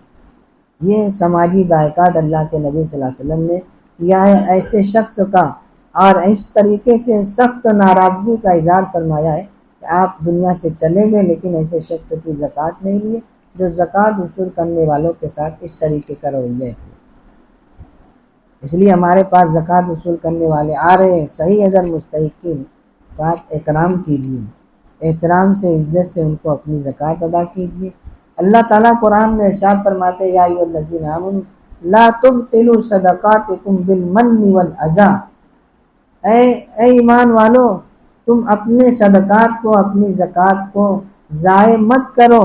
Speaker 1: یہ سماجی بائیکاٹ اللہ کے نبی صلی اللہ علیہ وسلم نے کیا ہے، ایسے شخص کا، اور اس طریقے سے سخت ناراضگی کا اظہار فرمایا ہے کہ آپ دنیا سے چلے گئے لیکن ایسے شخص کی زکوٰۃ نہیں لیے جو زکوٰۃ وصول کرنے والوں کے ساتھ اس طریقے کا رویہ ہے۔ اس لیے ہمارے پاس زکوٰۃ وصول کرنے والے آ رہے ہیں، صحیح اگر مستحقین تو آپ اکرام کیجیے، احترام سے، عزت سے ان کو اپنی زکوٰۃ ادا کیجیے۔ اللہ تعالیٰ قرآن میں ارشاد فرماتے یا ایھا الذین آمنوا لا تبطلوا صدقاتکم بالمن والاذی، اے ایمان والو تم اپنے صدقات کو، اپنی زکوٰۃ کو ضائع مت کرو،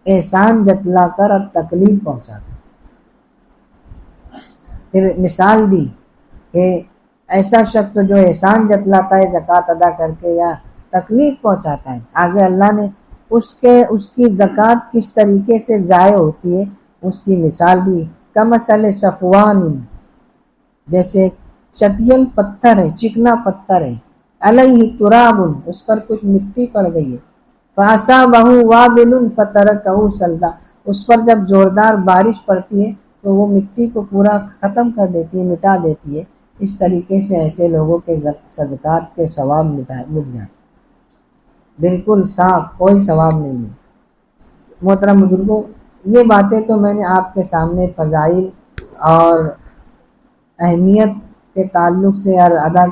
Speaker 1: احسان جتلا کر اور تکلیف پہنچا کر۔ پھر مثال دی کہ ایسا شخص جو احسان جتلاتا ہے زکوٰۃ ادا کر کے یا تکلیف پہنچاتا ہے، آگے اللہ نے اس کی زکوٰۃ کس طریقے سے ضائع ہوتی ہے اس کی مثال دی۔ کمثل صفوان، جیسے چٹیل پتھر ہے، چکنا پتھر ہے، علیہ تراب، اس پر کچھ مٹی پڑ گئی ہے، فاصابہ وابل فترکہ صلدا، اس پر جب زوردار بارش پڑتی ہے تو وہ مٹی کو پورا ختم کر دیتی ہے، مٹا دیتی ہے۔ اس طریقے سے ایسے لوگوں کے صدقات کے ثواب مٹ جاتے، بالکل صاف، کوئی ثواب نہیں ہے۔ محترم بزرگوں، یہ باتیں تو میں نے آپ کے سامنے فضائل اور اہمیت کے تعلق سے اور ادا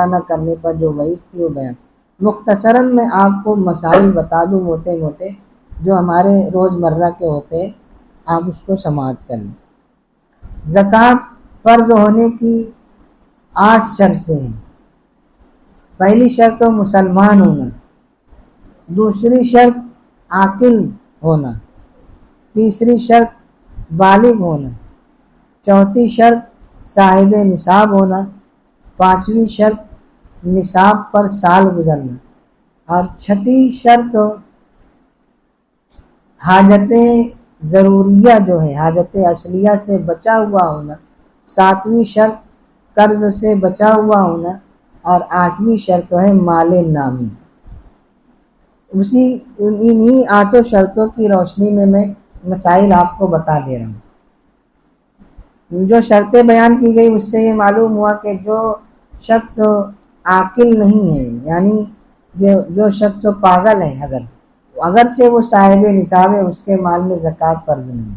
Speaker 1: نہ کرنے پر جو وعید تھی وہ بیان، مختصراً میں آپ کو مسائل بتا دوں موٹے موٹے جو ہمارے روزمرہ کے ہوتے ہیں، آپ اس کو سماعت کر لیں۔ زکوٰۃ فرض ہونے کی 8 شرطیں ہیں۔ پہلی شرط مسلمان ہونا، دوسری شرط عاقل ہونا، تیسری شرط بالغ ہونا، چوتھی شرط صاحب نصاب ہونا، پانچویں شرط نصاب پر سال گزرنا، اور چھٹی شرط حاجتیں ضروریہ جو ہے، حاجت اصلیہ سے بچا ہوا ہونا، ساتویں شرط قرض سے بچا ہوا ہونا، اور 8ویں شرط ہے مال نامی۔ انہی 8 شرطوں کی روشنی میں مسائل آپ کو بتا دے رہا ہوں۔ جو شرطیں بیان کی گئی اس سے یہ معلوم ہوا کہ جو شخص عاقل نہیں ہے، یعنی جو شخص پاگل ہے، اگر سے وہ صاحب نصاب ہے، اس کے مال میں زکوٰۃ فرض نہیں۔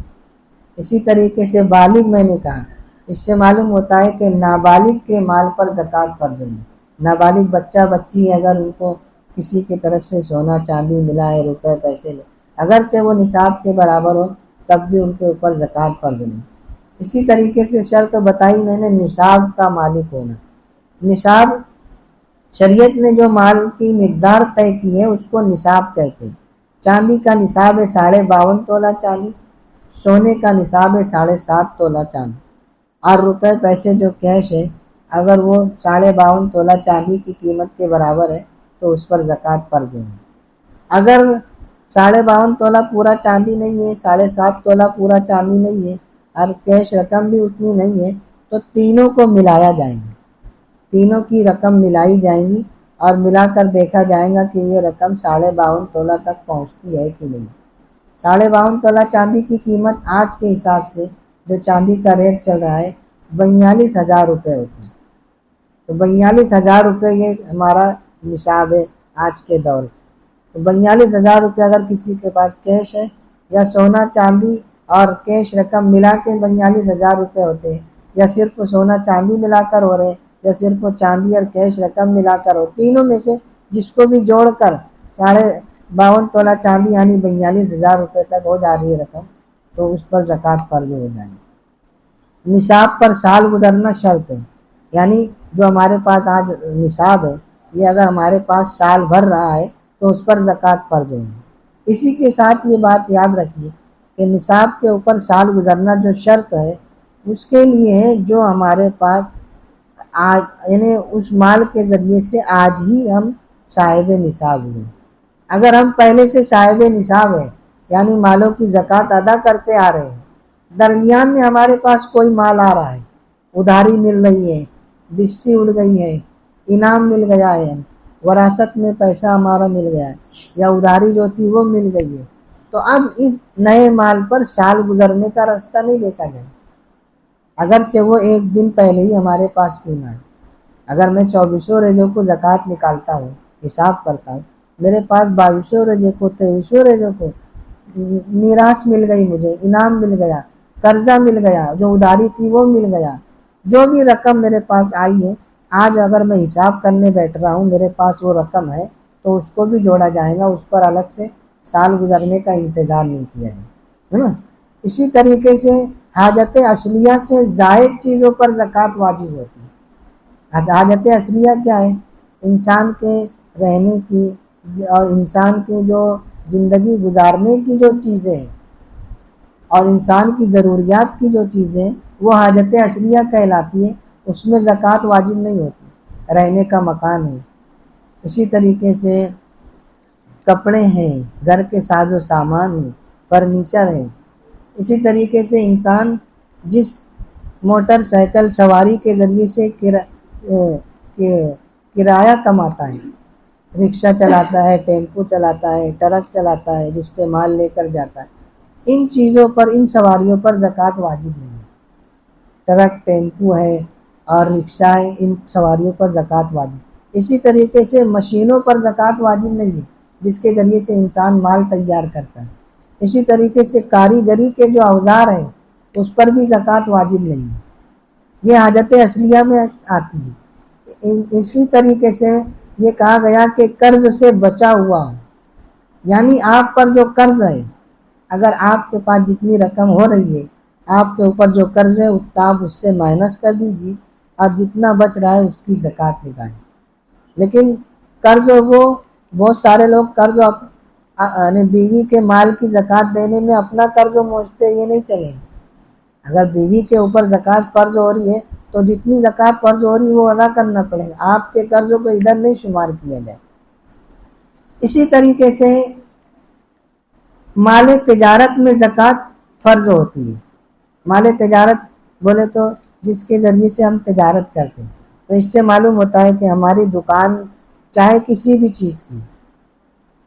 Speaker 1: اسی طریقے سے بالغ میں نے کہا، اس سے معلوم ہوتا ہے کہ نابالغ کے مال پر زکوٰۃ فرض نہیں۔ نابالغ بچہ بچی اگر ان کو کسی کی طرف سے سونا چاندی ملا ہے، روپے پیسے میں، اگرچہ وہ نصاب کے برابر ہو تب بھی ان کے اوپر زکوٰۃ فرض نہیں۔ اسی طریقے سے شرط بتائی میں نے نصاب کا مالک ہونا۔ نصاب شریعت نے جو مال کی مقدار طے کی ہے اس کو نصاب کہتے ہیں۔ چاندی کا نصاب ہے 52.5 تولہ چاندی، سونے کا نصاب ہے 7.5 تولہ چاندی، اور روپے پیسے جو کیش ہے اگر وہ 52.5 تولہ چاندی کی قیمت کے برابر ہے تو اس پر زکوٰۃ فرض ہوگی۔ اگر 52.5 تولہ پورا چاندی نہیں ہے، 7.5 تولہ پورا چاندی نہیں ہے، اور کیش رقم بھی اتنی نہیں ہے تو تینوں کو ملایا جائے گا، تینوں کی رقم ملائی جائیں گی اور ملا کر دیکھا جائے گا کہ یہ رقم 52.5 تولہ تک پہنچتی ہے کہ نہیں۔ 52.5 تولہ چاندی کی قیمت آج کے حساب سے جو چاندی کا ریٹ چل رہا ہے 42,000 روپے ہوتی ہے، تو 42,000 روپے یہ ہمارا نصاب ہے آج کے دور۔ تو 42,000 روپے اگر کسی کے پاس کیش ہے یا سونا چاندی اور کیش رقم ملا کے 42,000 روپے ہوتے ہیں، یا صرف سونا چاندی ملا کر ہو رہے ہیں، یا صرف چاندی اور کیش رقم ملا کر ہو، تینوں میں سے جس کو بھی جوڑ کر 52.5 تولہ چاندی یعنی 42,000 روپے تک ہو جا رہی ہے رقم، تو اس پر زکوٰۃ فرض ہو جائے گی۔ نصاب پر سال گزرنا شرط ہے، یعنی جو ہمارے پاس آج نصاب ہے یہ اگر ہمارے پاس سال بھر رہا ہے تو اس پر زکوٰۃ فرض ہوگی۔ اسی کے ساتھ یہ بات یاد رکھیے کہ نصاب کے اوپر سال گزرنا جو شرط ہے اس کے لیے ہے جو ہمارے پاس آج، یعنی اس مال کے ذریعے سے آج ہی ہم صاحب نصاب ہوئے۔ اگر ہم پہلے سے صاحب نصاب ہیں یعنی مالوں کی زکوٰۃ ادا کرتے آ رہے ہیں، درمیان میں ہمارے پاس کوئی مال آ رہا ہے، ادھاری مل رہی ہے، بسی اڑ گئی ہے، انعام مل گیا ہے، وراثت میں پیسہ ہمارا مل گیا ہے، یا ادھاری جو تھی وہ مل گئی ہے، تو اب اس نئے مال پر سال گزرنے کا راستہ نہیں دیکھا جائے، اگرچہ وہ ایک دن پہلے ہی ہمارے پاس کیوں نہ ہے۔ اگر میں 24 روزوں کو زکوٰۃ نکالتا ہوں، حساب کرتا ہوں، میرے پاس 22 روزے کو 23 روزے کو میراث مل گئی، مجھے انعام مل گیا، قرضہ مل گیا، جو ادھاری تھی وہ مل گیا، جو بھی رقم میرے پاس آئی ہے، آج اگر میں حساب کرنے بیٹھ رہا ہوں میرے پاس وہ رقم ہے تو اس کو بھی جوڑا جائے گا، اس پر الگ سے سال گزرنے کا انتظار نہیں کیا جائے، ہے نا۔ اسی طریقے سے حاجت اصلیہ سے زائد چیزوں پر زکوٰۃ واجب ہوتی ہے۔ حاجت اصلیہ کیا ہے؟ انسان کے رہنے کی اور انسان کے جو زندگی گزارنے کی جو چیزیں ہیں اور انسان کی ضروریات کی جو چیزیں وہ حاجت اصلیہ کہلاتی ہے، اس میں زکوٰۃ واجب نہیں ہوتی۔ رہنے کا مکان ہے، اسی طریقے سے کپڑے ہیں، گھر کے ساز و سامان ہیں، فرنیچر ہیں، اسی طریقے سے انسان جس موٹر سائیکل سواری کے ذریعے سے کرایہ کماتا ہے، رکشہ چلاتا ہے، ٹیمپو چلاتا ہے، ٹرک چلاتا ہے جس پہ مال لے کر جاتا ہے، ان چیزوں پر، ان سواریوں پر زکوٰۃ واجب نہیں ہے۔ ٹرک، ٹیمپو ہے اور رکشہ ہے، ان سواریوں پر زکوٰۃ واجب۔ اسی طریقے سے مشینوں پر زکوٰۃ واجب نہیں ہے جس کے ذریعے سے انسان مال تیار کرتا ہے۔ اسی طریقے سے کاریگری کے جو اوزار ہیں اس پر بھی زکوٰۃ واجب نہیں ہے، یہ حاجت اصلیہ میں آتی ہے۔ اسی طریقے سے یہ کہا گیا کہ قرض سے بچا ہوا ہو، یعنی آپ پر جو قرض ہے، اگر آپ کے پاس جتنی رقم ہو رہی ہے آپ کے اوپر جو قرض ہے آپ اس سے مائنس کر دیجیے اور جتنا بچ رہا ہے اس کی زکوٰۃ نکالیں۔ لیکن قرض وہ بہت سارے لوگ قرض یعنی بیوی کے مال کی زکوٰۃ دینے میں اپنا قرض موجتے یہ نہیں چلیں گے۔ اگر بیوی کے اوپر زکوٰۃ فرض ہو رہی ہے تو جتنی زکوٰۃ فرض ہو رہی ہے وہ ادا کرنا پڑے گا، آپ کے قرضوں کو ادھر نہیں شمار کیا جائے۔ اسی طریقے سے مال تجارت میں زکوٰۃ فرض ہوتی ہے۔ مال تجارت بولے تو جس کے ذریعے سے ہم تجارت کرتے ہیں، تو اس سے معلوم ہوتا ہے کہ ہماری دکان چاہے کسی بھی چیز کی،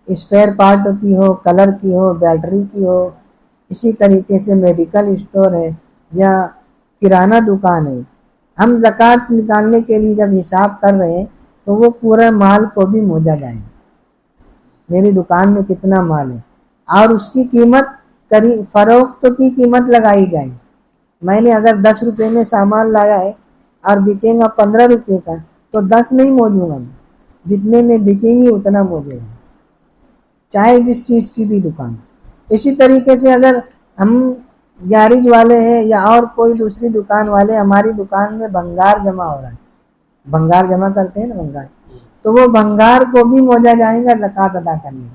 Speaker 1: اسپیئر پارٹ کی ہو، کلر کی ہو، بیٹری کی ہو، اسی طریقے سے میڈیکل اسٹور ہے یا کرانہ دکان ہے، ہم زکوٰۃ نکالنے کے لیے جب حساب کر رہے ہیں تو وہ پورے مال کو بھی موجا جائے، میری دکان میں کتنا مال ہے اور اس کی قیمت فروخت کی قیمت لگائی جائے۔ میں نے اگر 10 میں سامان لایا ہے اور بکے گا 15 کا تو 10 نہیں موجوں گا، جتنے میں بکیں گی اتنا موجے ہے، چاہے جس چیز کی بھی دکان۔ اسی طریقے سے اگر ہم گیارج والے ہیں یا اور کوئی دوسری دکان والے، ہماری دکان میں بھنگار جمع ہو رہا ہے، بھنگار جمع کرتے ہیں نا بھنگار، تو وہ بھنگار کو بھی موجہ جائے گا زکوٰۃ ادا کرنے۔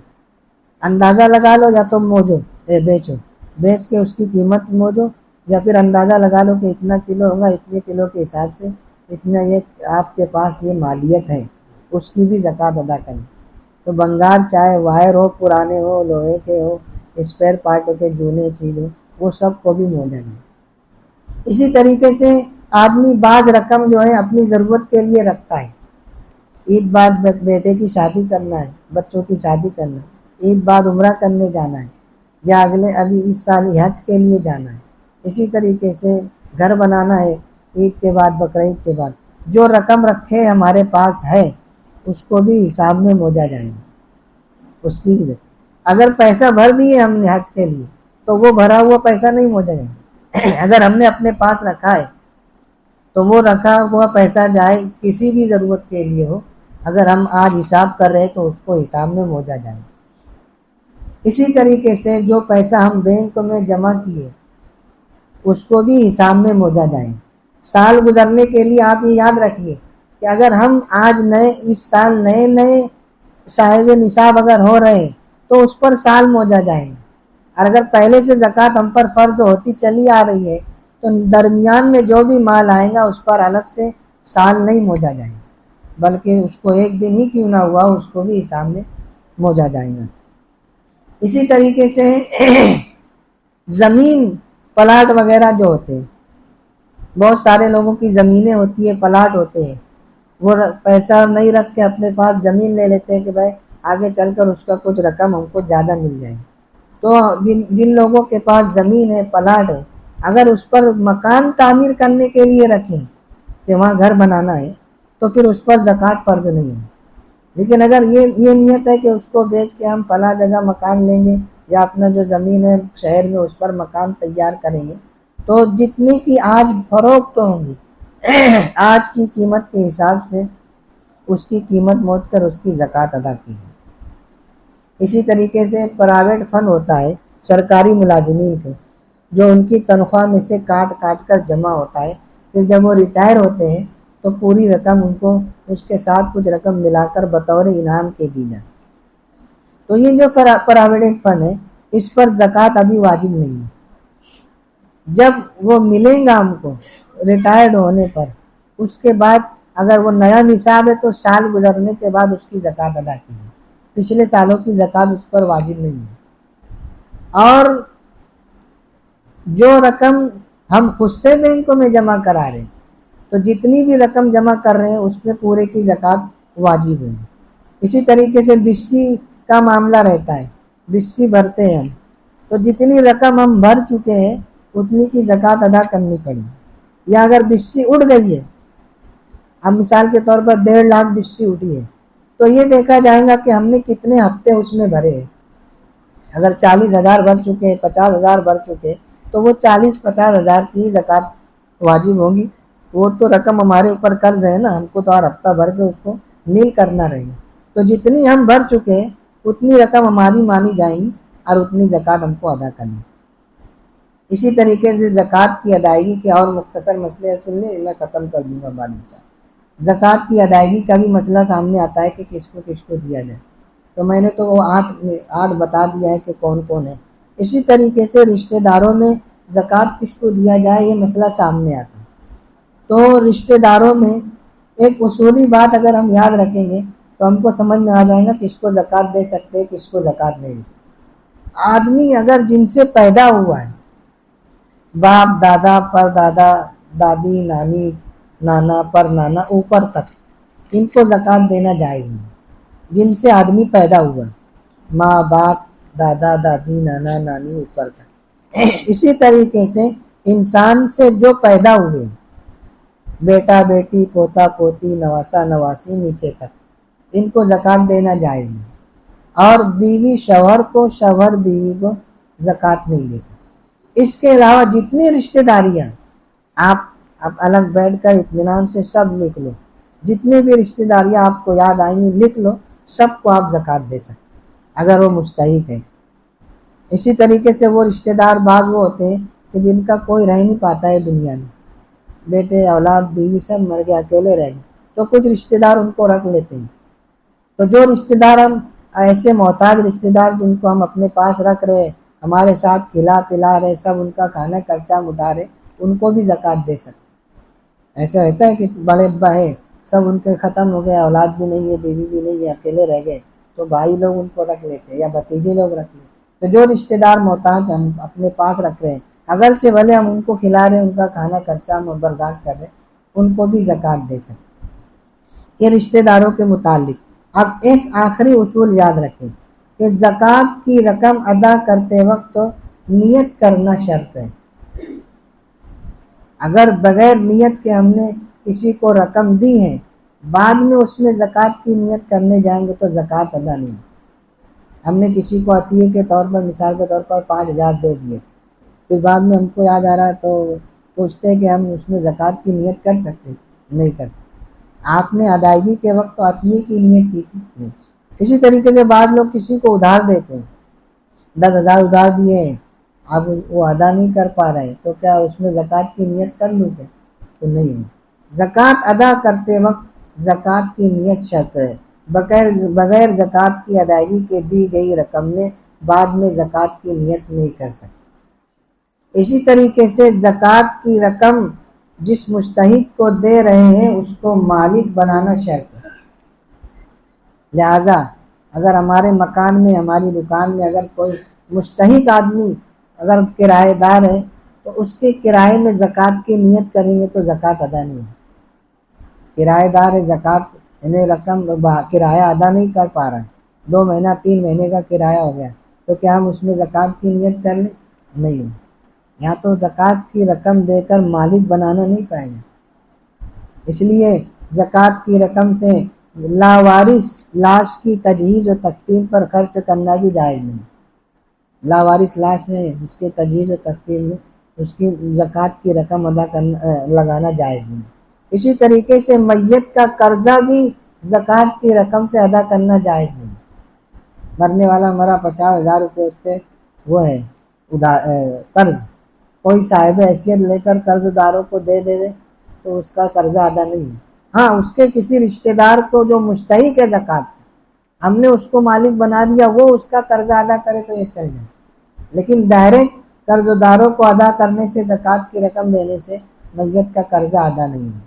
Speaker 1: اندازہ لگا لو، یا تو موجو بیچو، بیچ کے اس کی قیمت موجو، یا پھر اندازہ لگا لو کہ اتنا کلو ہوگا، اتنے کلو کے حساب سے اتنا یہ آپ کے پاس یہ مالیت ہے، اس کی بھی زکوٰۃ ادا کریں۔ تو بنگار چاہے وائر ہو، پرانے ہو، لوہے کے ہو، اسپیئر پارٹ کے جونے چیز ہو، وہ سب کو بھی موجہ ہے۔ اسی طریقے سے آدمی بعض رقم جو ہے اپنی ضرورت کے لیے رکھتا ہے، عید بعد بیٹے کی شادی کرنا ہے، بچوں کی شادی کرنا ہے، عید بعد عمرہ کرنے جانا ہے، یا ابھی اس سال حج کے لیے جانا ہے، اسی طریقے سے گھر بنانا ہے عید کے بعد، بقرعید کے بعد، جو رقم رکھے ہمارے پاس ہے اس کو بھی حساب میں موجہ جائے گا، اس کی بھی ذکر۔ اگر پیسہ بھر دیے ہم نے حج کے لیے تو وہ بھرا ہوا پیسہ نہیں موجہ جائے، اگر ہم نے اپنے پاس رکھا ہے تو وہ رکھا ہوا پیسہ جائے کسی بھی ضرورت کے لیے ہو، اگر ہم آج حساب کر رہے تو اس کو حساب میں موجہ جائے گا۔ اسی طریقے سے جو پیسہ ہم بینک میں جمع کیے اس کو بھی حساب میں موجہ جائیں گے۔ سال گزرنے کے لیے آپ یہ یاد رکھیے کہ اگر ہم آج اس سال نئے صاحب نصاب اگر ہو رہے تو اس پر سال موجہ جائیں گے، اور اگر پہلے سے زکوٰۃ ہم پر فرض ہوتی چلی آ رہی ہے تو درمیان میں جو بھی مال آئے گا اس پر الگ سے سال نہیں موجہ جائیں گے، بلکہ اس کو ایک دن ہی کیوں نہ ہوا اس کو بھی حساب میں موجہ جائیں گا۔ اسی طریقے سے زمین پلاٹ وغیرہ جو ہوتے ہیں، بہت سارے لوگوں کی زمینیں ہوتی ہیں، پلاٹ ہوتے ہیں، وہ پیسہ نہیں رکھ کے اپنے پاس زمین لے لیتے ہیں کہ بھائی آگے چل کر اس کا کچھ رقم ہم کو زیادہ مل جائے۔ تو جن لوگوں کے پاس زمین ہے، پلاٹ ہے، اگر اس پر مکان تعمیر کرنے کے لیے رکھیں کہ وہاں گھر بنانا ہے تو پھر اس پر زکوٰۃ فرض نہیں ہے۔ لیکن اگر یہ نیت ہے کہ اس کو بیچ کے ہم فلاں جگہ مکان لیں گے یا اپنا جو زمین ہے شہر میں اس پر مکان تیار کریں گے، تو جتنی کی آج فروخت ہوں گی آج کی قیمت کے حساب سے اس کی قیمت موج کر اس کی زکوٰۃ ادا کی جائے۔ اسی طریقے سے پرائیویٹ فنڈ ہوتا ہے سرکاری ملازمین کو، جو ان کی تنخواہ میں سے کاٹ کر جمع ہوتا ہے، پھر جب وہ ریٹائر ہوتے ہیں تو پوری رقم ان کو اس کے ساتھ کچھ رقم ملا کر بطور انعام کے دی جائے۔ تو یہ جو پرائیویٹ فنڈ ہے اس پر زکوٰۃ ابھی واجب نہیں ہے، جب وہ ملیں گا ہم کو ریٹائرڈ ہونے پر، اس کے بعد اگر وہ نیا نصاب ہے تو سال گزرنے کے بعد اس کی زکوٰۃ ادا کی جائے، پچھلے سالوں کی زکوٰۃ اس پر واجب نہیں ہے۔ اور جو رقم ہم خود سے بینکوں میں جمع کرا رہے ہیں تو جتنی بھی رقم جمع کر رہے ہیں اس میں پورے کی زکوٰۃ واجب ہے۔ اسی طریقے سے بسی کا معاملہ رہتا ہے، بسی بھرتے ہیں ہم، تو جتنی رقم ہم بھر چکے ہیں اتنی کی زکوٰۃ ادا کرنی پڑی، یا اگر بسی اڑ گئی ہے، اب مثال کے طور پر 1.5 لاکھ بسی اٹھی ہے، تو یہ دیکھا جائے گا کہ ہم نے کتنے ہفتے اس میں بھرے ہیں۔ اگر 40,000 بھر چکے، 50,000 بھر چکے تو وہ 40-50,000 کی زکوٰۃ واجب ہوگی۔ وہ تو رقم ہمارے اوپر قرض ہے نا، ہم کو تو ہر ہفتہ بھر کے اس کو نیل کرنا رہے گا، تو جتنی ہم بھر چکے ہیں اتنی رقم ہماری مانی جائیں گی اور اتنی زکوٰۃ ہم کو ادا کرنی۔ اسی طریقے سے زکوٰۃ کی ادائیگی کے اور مختصر مسئلے سن لیں، میں ختم کر دوں گا بعد میں۔ زکوٰۃ کی ادائیگی کا بھی مسئلہ سامنے آتا ہے کہ کس کو دیا جائے، تو میں نے تو وہ 8 بتا دیا ہے کہ کون کون ہے۔ اسی طریقے سے رشتہ داروں میں زکوٰۃ کس کو دیا جائے یہ مسئلہ سامنے آتا ہے۔ تو رشتہ داروں میں ایک اصولی بات اگر ہم یاد رکھیں گے تو ہم کو سمجھ میں آ جائے گا کس کو زکوٰۃ دے سکتے، کس کو زکوٰۃ نہیں دے سکتے۔ آدمی اگر جن سے پیدا ہوا ہے، باپ، دادا، پر دادا، دادی، نانی، نانا، پر نانا، اوپر تک، ان کو زکوٰۃ دینا جائز نہیں۔ جن سے آدمی پیدا ہوا ہے، ماں، باپ، دادا، دادی، نانا، نانی، اوپر تک۔ اسی طریقے سے انسان سے جو پیدا ہوئے، بیٹا، بیٹی، پوتا، پوتی، نواسا، نواسی، نیچے تک، ان کو زکوٰۃ دینا جائز نہیں۔ اور بیوی شوہر کو، شوہر بیوی کو زکوٰۃ نہیں دے سکتے۔ اس کے علاوہ جتنی رشتہ داریاں آپ الگ بیٹھ کر اطمینان سے سب لکھ لو، جتنے بھی رشتہ داریاں آپ کو یاد آئیں گی لکھ لو، سب کو آپ زکوٰۃ دے سکتے اگر وہ مستحق ہے۔ اسی طریقے سے وہ رشتہ دار بعض وہ ہوتے ہیں کہ جن کا کوئی رہ نہیں پاتا ہے دنیا میں، بیٹے اولاد بیوی سب مر گئے، اکیلے رہ گئے، تو کچھ رشتہ دار ان کو رکھ لیتے ہیں۔ تو جو رشتہ دار ہم ایسے محتاج رشتہ دار جن کو ہم اپنے پاس رکھ رہے، ہمارے ساتھ کھلا پلا رہے، سب ان کا کھانا خرچہ اٹھا رہے، ان کو بھی زکوٰۃ دے سکتے۔ ایسا رہتا ہے کہ بڑے ابا ہے، سب ان کے ختم ہو گئے، اولاد بھی نہیں ہے، بیوی بھی نہیں ہے، اکیلے رہ گئے، تو بھائی لوگ ان کو رکھ لیتے یا بھتیجے لوگ رکھ لیتے۔ تو جو رشتہ دار محتاج ہم اپنے پاس رکھ رہے ہیں، اگرچہ بھلے ہم ان کو کھلا رہے ہیں، ان کا کھانا خرچہ ہم برداشت کر رہے ہیں، ان کو بھی زکوٰۃ دے سکتے۔ یہ رشتہ داروں کے متعلق۔ اب ایک آخری اصول یاد رکھیں کہ زکوٰۃ کی رقم ادا کرتے وقت نیت کرنا شرط ہے۔ اگر بغیر نیت کے ہم نے کسی کو رقم دی ہے، بعد میں اس میں زکوٰۃ کی نیت کرنے جائیں گے تو زکوٰۃ ادا نہیں۔ ہم نے کسی کو عطیے کے طور پر، مثال کے طور پر 5,000 دے دیے، پھر بعد میں ہم کو یاد آ رہا ہے تو پوچھتے ہیں کہ ہم اس میں زکوٰۃ کی نیت کر سکتے؟ نہیں کر سکتے۔ آپ نے ادائیگی کے وقت تو عطیے کی نیت کی نہیں۔ اسی طریقے سے بعض لوگ کسی کو ادھار دیتے ہیں، 10,000 ادھار دیے ہیں، اب وہ ادا نہیں کر پا رہے، تو کیا اس میں زکوٰۃ کی نیت کر لوں گے؟ تو نہیں ہو۔ زکوٰۃ ادا کرتے وقت زکوٰۃ کی نیت شرط ہے۔ بغیر زکوٰۃ کی ادائیگی کے دی گئی رقم میں بعد میں زکوٰۃ کی نیت نہیں کر سکتے۔ اسی طریقے سے زکوٰۃ کی رقم جس مستحق کو دے رہے ہیں اس کو مالک بنانا شرط ہے۔ لہذا اگر ہمارے مکان میں، ہماری دکان میں اگر کوئی مستحق آدمی اگر کرایہ دار ہے تو اس کے کرائے میں زکوٰۃ کی نیت کریں گے تو زکوٰۃ ادا نہیں ہوگی۔ کرایہ دار ہے، زکوٰۃ یعنی رقم کرایہ ادا نہیں کر پا رہا ہے، 2 مہینہ 3 مہینے کا کرایہ ہو گیا، تو کیا ہم اس میں زکوٰۃ کی نیت کر لیں؟ نہیں ہوگی۔ یہاں تو زکوٰۃ کی رقم دے کر مالک بنانا نہیں پائے گا۔ اس لیے زکوٰۃ کی رقم سے لاوارث لاش کی تجہیز و تکفین پر خرچ کرنا بھی جائز نہیں۔ لاوارث لاش میں اس کے تجہیز و تکفین میں اس کی زکوٰۃ کی رقم ادا کرنا لگانا جائز نہیں۔ اسی طریقے سے میت کا قرضہ بھی زکوٰۃ کی رقم سے ادا کرنا جائز نہیں۔ مرنے والا مرا، 50,000 روپے اس پہ وہ ہے قرض، کوئی صاحب حیثیت لے کر قرض داروں کو دے دے تو اس کا قرضہ ادا نہیں ہو۔ ہاں اس کے کسی رشتہ دار کو جو مستحق ہے زکوٰۃ، ہم نے اس کو مالک بنا دیا، وہ اس کا قرضہ ادا کرے تو یہ چل جائے، لیکن ڈائریکٹ قرض داروں کو ادا کرنے سے، زکوٰۃ کی رقم دینے سے میت کا قرضہ ادا نہیں ہو۔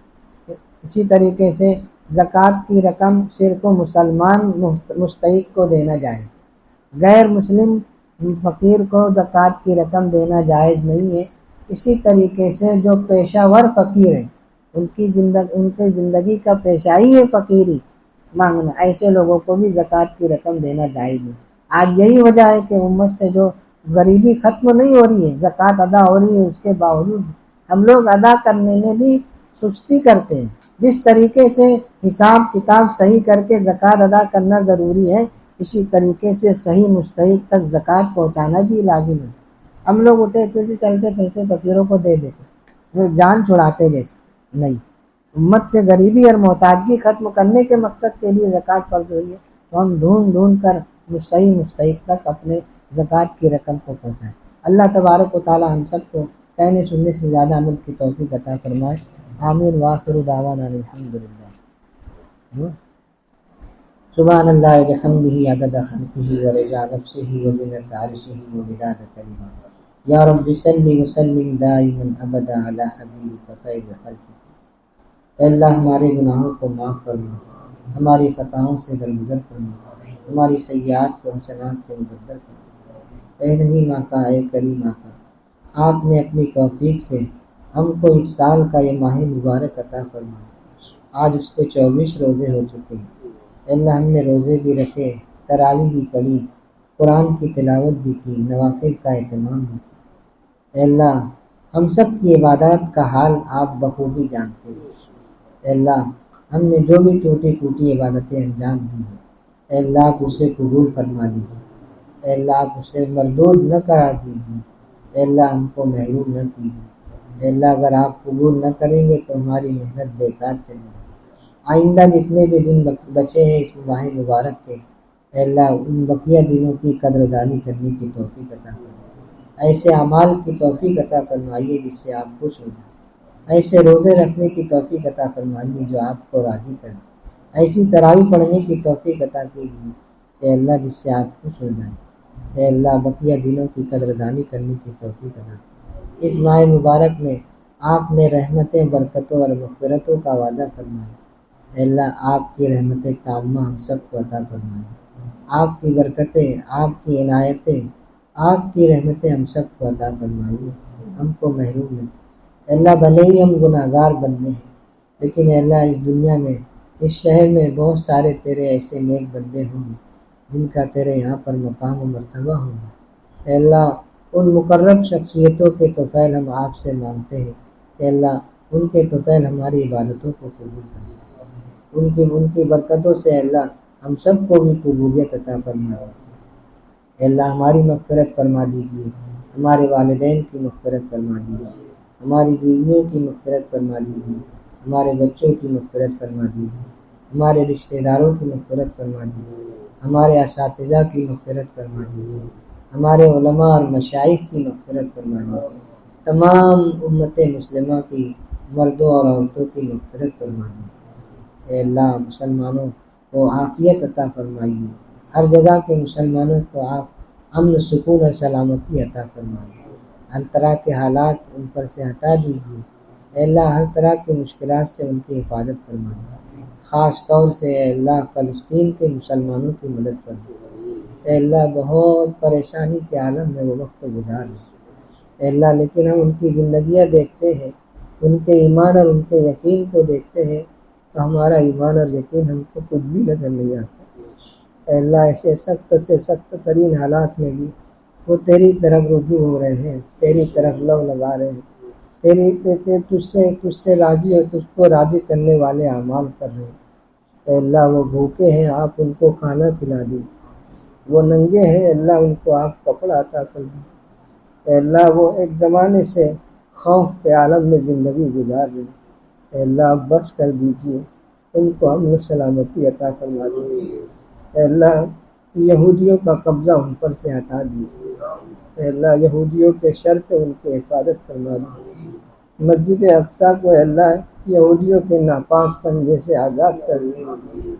Speaker 1: اسی طریقے سے زکوٰۃ کی رقم صرف مسلمان مستحق کو دینا جائے، غیر مسلم فقیر کو زکوٰۃ کی رقم دینا جائز نہیں ہے۔ اسی طریقے سے جو پیشہ ور فقیر ہیں، ان کی زندگی کا پیشہ ہی ہے فقیری مانگنا، ایسے لوگوں کو بھی زکوٰۃ کی رقم دینا جائز نہیں۔ آج یہی وجہ ہے کہ امت سے جو غریبی ختم نہیں ہو رہی ہے، زکوٰۃ ادا ہو رہی ہے، اس کے باوجود ہم لوگ ادا کرنے میں بھی سستی کرتے ہیں۔ جس طریقے سے حساب کتاب صحیح کر کے زکوٰۃ ادا کرنا ضروری ہے، اسی طریقے سے صحیح مستحق تک زکوٰۃ پہنچانا بھی لازم ہے۔ ہم لوگ اٹھے تجھے چلتے پھرتے فقیروں کو دے دیتے، وہ جان چھڑاتے جیسے نہیں۔ امت سے غریبی اور محتاجگی ختم کرنے کے مقصد کے لیے زکوٰۃ فرض ہوئی ہے، تو ہم ڈھونڈ کر صحیح مستحق تک اپنے زکوٰۃ کی رقم کو پہنچائیں۔ اللہ تبارک و تعالی ہم سب کو کہنے سننے سے زیادہ عمل کی توفیق عطا فرمائے۔ آمین وآخر دعوانا الحمدللہ۔ سبحان اللہ بحمدہ عدد خلقہ ورضا نفسہ وزنۃ عرشہ ومداد کلماتہ۔ یا رب صلی وسلم دائما ابدا علی حبیبک خیر خلقہ۔ اے اللہ ہمارے گناہوں کو معاف فرما، ہماری خطاؤں سے درگزر فرما، ہماری سیئات کو حسنات سے مبدل فرما۔ اے رحیم آقا، اے کریم آقا، آپ نے اپنی توفیق سے ہم کو اس سال کا یہ ماہ مبارک عطا فرمایا۔ آج اس کے 24 روزے ہو چکے ہیں۔ اے اللہ ہم نے روزے بھی رکھے، تراویح بھی پڑھی، قرآن کی تلاوت بھی کی، نوافل کا اہتمام بھی کیا۔ اے اللہ ہم سب کی عبادات کا حال آپ بخوبی جانتے ہیں۔ اے اللہ ہم نے جو بھی ٹوٹی پھوٹی عبادتیں انجام دی ہیں، اے اللہ آپ اسے قبول فرما لیجیے۔ اے اللہ آپ اسے مردود نہ قرار دیجیے۔ اے اللہ ہم کو محروم نہ کیجیے۔ اے اللہ اگر آپ قبول نہ کریں گے تو ہماری محنت بیکار چلے گی۔ آئندہ جتنے بھی دن بچے ہیں اس ماہ مبارک کے، اے اللہ ان بقیہ دنوں کی قدردانی کرنے کی توفیق عطا فرمائیے، ایسے اعمال کی توفیق عطا فرمائیے جس سے آپ خوش ہو جائیں، ایسے روزے رکھنے کی توفیق عطا فرمائیے جو آپ کو راضی کریں، ایسی تراویح پڑھنے کی توفیق عطا کیجیے اے اللہ جس سے آپ خوش ہو جائیں، اے اللہ بقیہ دنوں کی قدردانی کرنے کی توفیق عطا۔ اس ماہ مبارک میں آپ نے رحمتیں، برکتوں اور مغفرتوں کا وعدہ فرمایا، اے اللہ آپ کی رحمت تامہ ہم سب کو عطا فرمائیں، آپ کی برکتیں، آپ کی عنایتیں، آپ کی رحمتیں ہم سب کو عطا فرمائیے، ہم کو محروم نہیں۔ اے اللہ بھلے ہی ہم گناہ گار بندے ہیں، لیکن اے اللہ اس دنیا میں، اس شہر میں بہت سارے تیرے ایسے نیک بندے ہوں گے جن کا تیرے یہاں پر مقام و مرتبہ ہوگا، اے اللہ ان مقرب شخصیتوں کے طفیل ہم آپ سے مانگتے ہیں، اے اللہ ان کے طفیل ہماری عبادتوں کو قبول کریں، ان کی برکتوں سے اے اللہ ہم سب کو بھی قبولیت عطا فرما دیجیے، اے اللہ ہماری مغفرت فرما دیجیے، ہمارے والدین کی مغفرت فرما دیجیے، ہماری بیویوں کی مغفرت فرما دیجیے، ہمارے بچوں کی مغفرت فرما دیجیے، ہمارے رشتہ داروں کی مغفرت فرما دیجیے، ہمارے اساتذہ کی مغفرت فرما دیجیے، ہمارے علماء اور مشائخ کی مغفرت فرما دیجیے، تمام امت مسلمہ کی مردوں اور عورتوں کی مغفرت فرما دیجیے، اے اللہ مسلمانوں کو عافیت عطا فرمائیے، ہر جگہ کے مسلمانوں کو آپ امن، سکون اور سلامتی عطا فرمائیے، ہر طرح کے حالات ان پر سے ہٹا دیجیے، اے اللہ ہر طرح کی مشکلات سے ان کی حفاظت فرمائیے، خاص طور سے اے اللہ فلسطین کے مسلمانوں کی مدد فرمائیے، اے اللہ بہت پریشانی کے عالم میں وہ وقت گزار رہے ہیں، اے اللہ لیکن ہم ان کی زندگیاں دیکھتے ہیں، ان کے ایمان اور ان کے یقین کو دیکھتے ہیں تو ہمارا ایمان اور یقین ہم کو کچھ بھی نظر نہیں آتا، اے اللہ ایسے سخت سے سخت ترین حالات میں بھی وہ تیری طرف رجوع ہو رہے ہیں، تیری طرف لو لگا رہے ہیں، تجھ سے راضی اور تجھ کو راضی کرنے والے اعمال کر رہے ہیں، اے اللہ وہ بھوکے ہیں آپ ان کو کھانا کھلا دیجیے، وہ ننگے ہیں اللہ ان کو آپ کپڑا عطا کر دیجیے، اے اللہ وہ ایک زمانے سے خوف کے عالم میں زندگی گزار رہے ہیں، اے اللہ آپ بس کر دیجیے، ان کو امن و سلامتی عطا فرما دیجیے، اے اللہ یہودیوں کا قبضہ ان پر سے ہٹا دیجیے، اے اللہ یہودیوں کے شر سے ان کی حفاظت فرما دیجیے، مسجد اقصیٰ کو اے اللہ یہودیوں کے ناپاک پنجے سے آزاد کر دیجیے،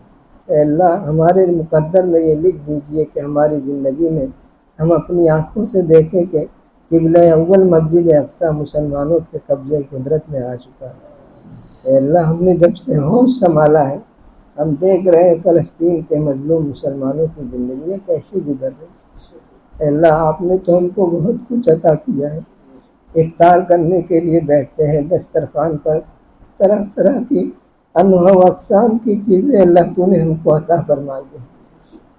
Speaker 1: اے اللہ ہمارے مقدر میں یہ لکھ دیجیے کہ ہماری زندگی میں ہم اپنی آنکھوں سے دیکھیں کہ قبلہ اول مسجد اقصیٰ مسلمانوں کے قبضے قدرت میں آ چکا ہے، اے اللہ ہم نے جب سے ہوش سنبھالا ہے ہم دیکھ رہے ہیں فلسطین کے مظلوم مسلمانوں کی زندگیاں کیسی گزر رہی ہیں، اے اللہ آپ نے تو ہم کو بہت کچھ عطا کیا ہے، افطار کرنے کے لیے بیٹھتے ہیں دسترخوان پر طرح طرح کی انواع و اقسام کی چیزیں اللہ تو نے ہم کو عطا فرمائی ہے،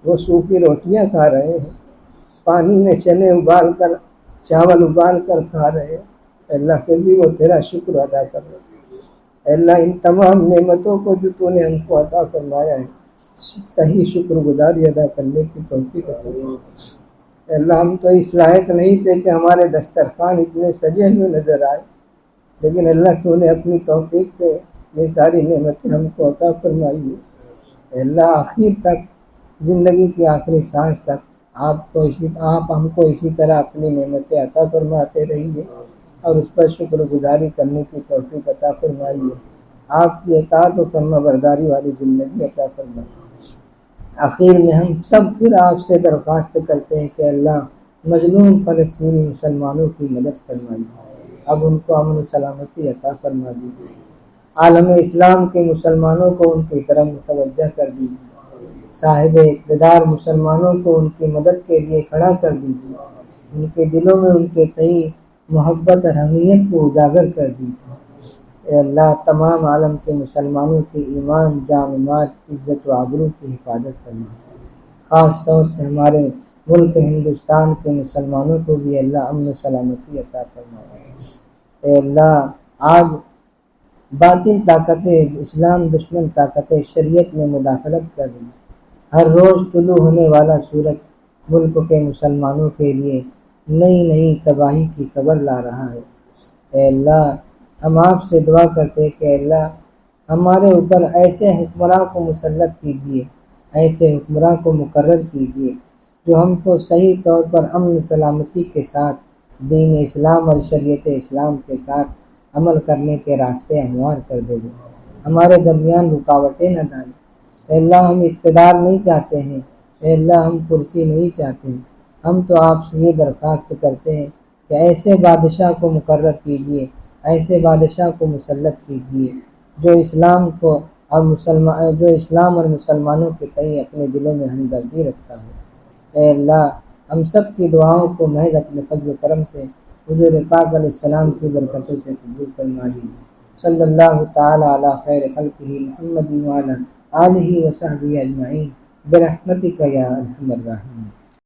Speaker 1: وہ سوکھی روٹیاں کھا رہے ہیں، پانی میں چنے ابال کر، چاول ابال کر کھا رہے ہیں، اللہ پھر بھی وہ تیرا شکر ادا کر رہے ہیں، اللہ ان تمام نعمتوں کو جو تو نے ہم کو عطا فرمایا ہے صحیح شکر گزاری ادا کرنے کی توفیق عطا فرما، اللہ ہم تو اس لائق نہیں تھے کہ ہمارے دسترخوان اتنے سجے ہوئے نظر آئے، لیکن اللہ تو نے اپنی توفیق سے یہ ساری نعمتیں ہم کو عطا فرمائی ہے، اللہ آخر تک زندگی کی آخری سانس تک آپ ہم کو اسی طرح اپنی نعمتیں عطا فرماتے رہیے اور اس پر شکر گزاری کرنے کی توفیق عطا فرمائیے، آپ کی اطاعت و فرما برداری والی زندگی عطا فرمائیے۔ آخر میں ہم سب پھر آپ سے درخواست کرتے ہیں کہ اللہ مظلوم فلسطینی مسلمانوں کی مدد فرمائیے، اب ان کو امن و سلامتی عطا فرما دیجیے، عالم اسلام کے مسلمانوں کو ان کی طرف متوجہ کر دیجیے، صاحب اقتدار مسلمانوں کو ان کی مدد کے لیے کھڑا کر دیجیے، ان کے دلوں میں ان کے تئیں محبت اور حمیت کو اجاگر کر دیجیے، اے اللہ تمام عالم کے مسلمانوں کے ایمان، جان و مال، عزت و آبرو کی حفاظت فرما، خاص طور سے ہمارے ملک ہندوستان کے مسلمانوں کو بھی اللہ امن و سلامتی عطا فرمائے، اے اللہ آج باطل طاقتیں، اسلام دشمن طاقتیں شریعت میں مداخلت کر رہی ہیں، ہر روز طلوع ہونے والا سورج ملک کے مسلمانوں کے لیے نئی نئی تباہی کی خبر لا رہا ہے، اے اللہ ہم آپ سے دعا کرتے کہ اللہ ہمارے اوپر ایسے حکمراں کو مسلط کیجیے، ایسے حکمراں کو مقرر کیجیے جو ہم کو صحیح طور پر امن سلامتی کے ساتھ دین اسلام اور شریعت اسلام کے ساتھ عمل کرنے کے راستے ہموار کر دے گا، ہمارے درمیان رکاوٹیں نہ ڈالے۔ اے اللہ ہم اقتدار نہیں چاہتے ہیں، اے اللہ ہم کرسی نہیں چاہتے ہیں، ہم تو آپ سے یہ درخواست کرتے ہیں کہ ایسے بادشاہ کو مقرر کیجیے، ایسے بادشاہ کو مسلط کیجیے جو اسلام اور مسلمانوں کے تئیں اپنے دلوں میں ہمدردی رکھتا ہو۔ اے اللہ ہم سب کی دعاؤں کو محض اپنے فضل و کرم سے حضور پاک علیہ السلام کی برکتوں سے قبول فرما لیجیے۔ صلی اللہ تعالی علی خیر خلقہ محمد وعلی آلہ وصحبہ اجمعین برحمتک یا ارحم الراحمین۔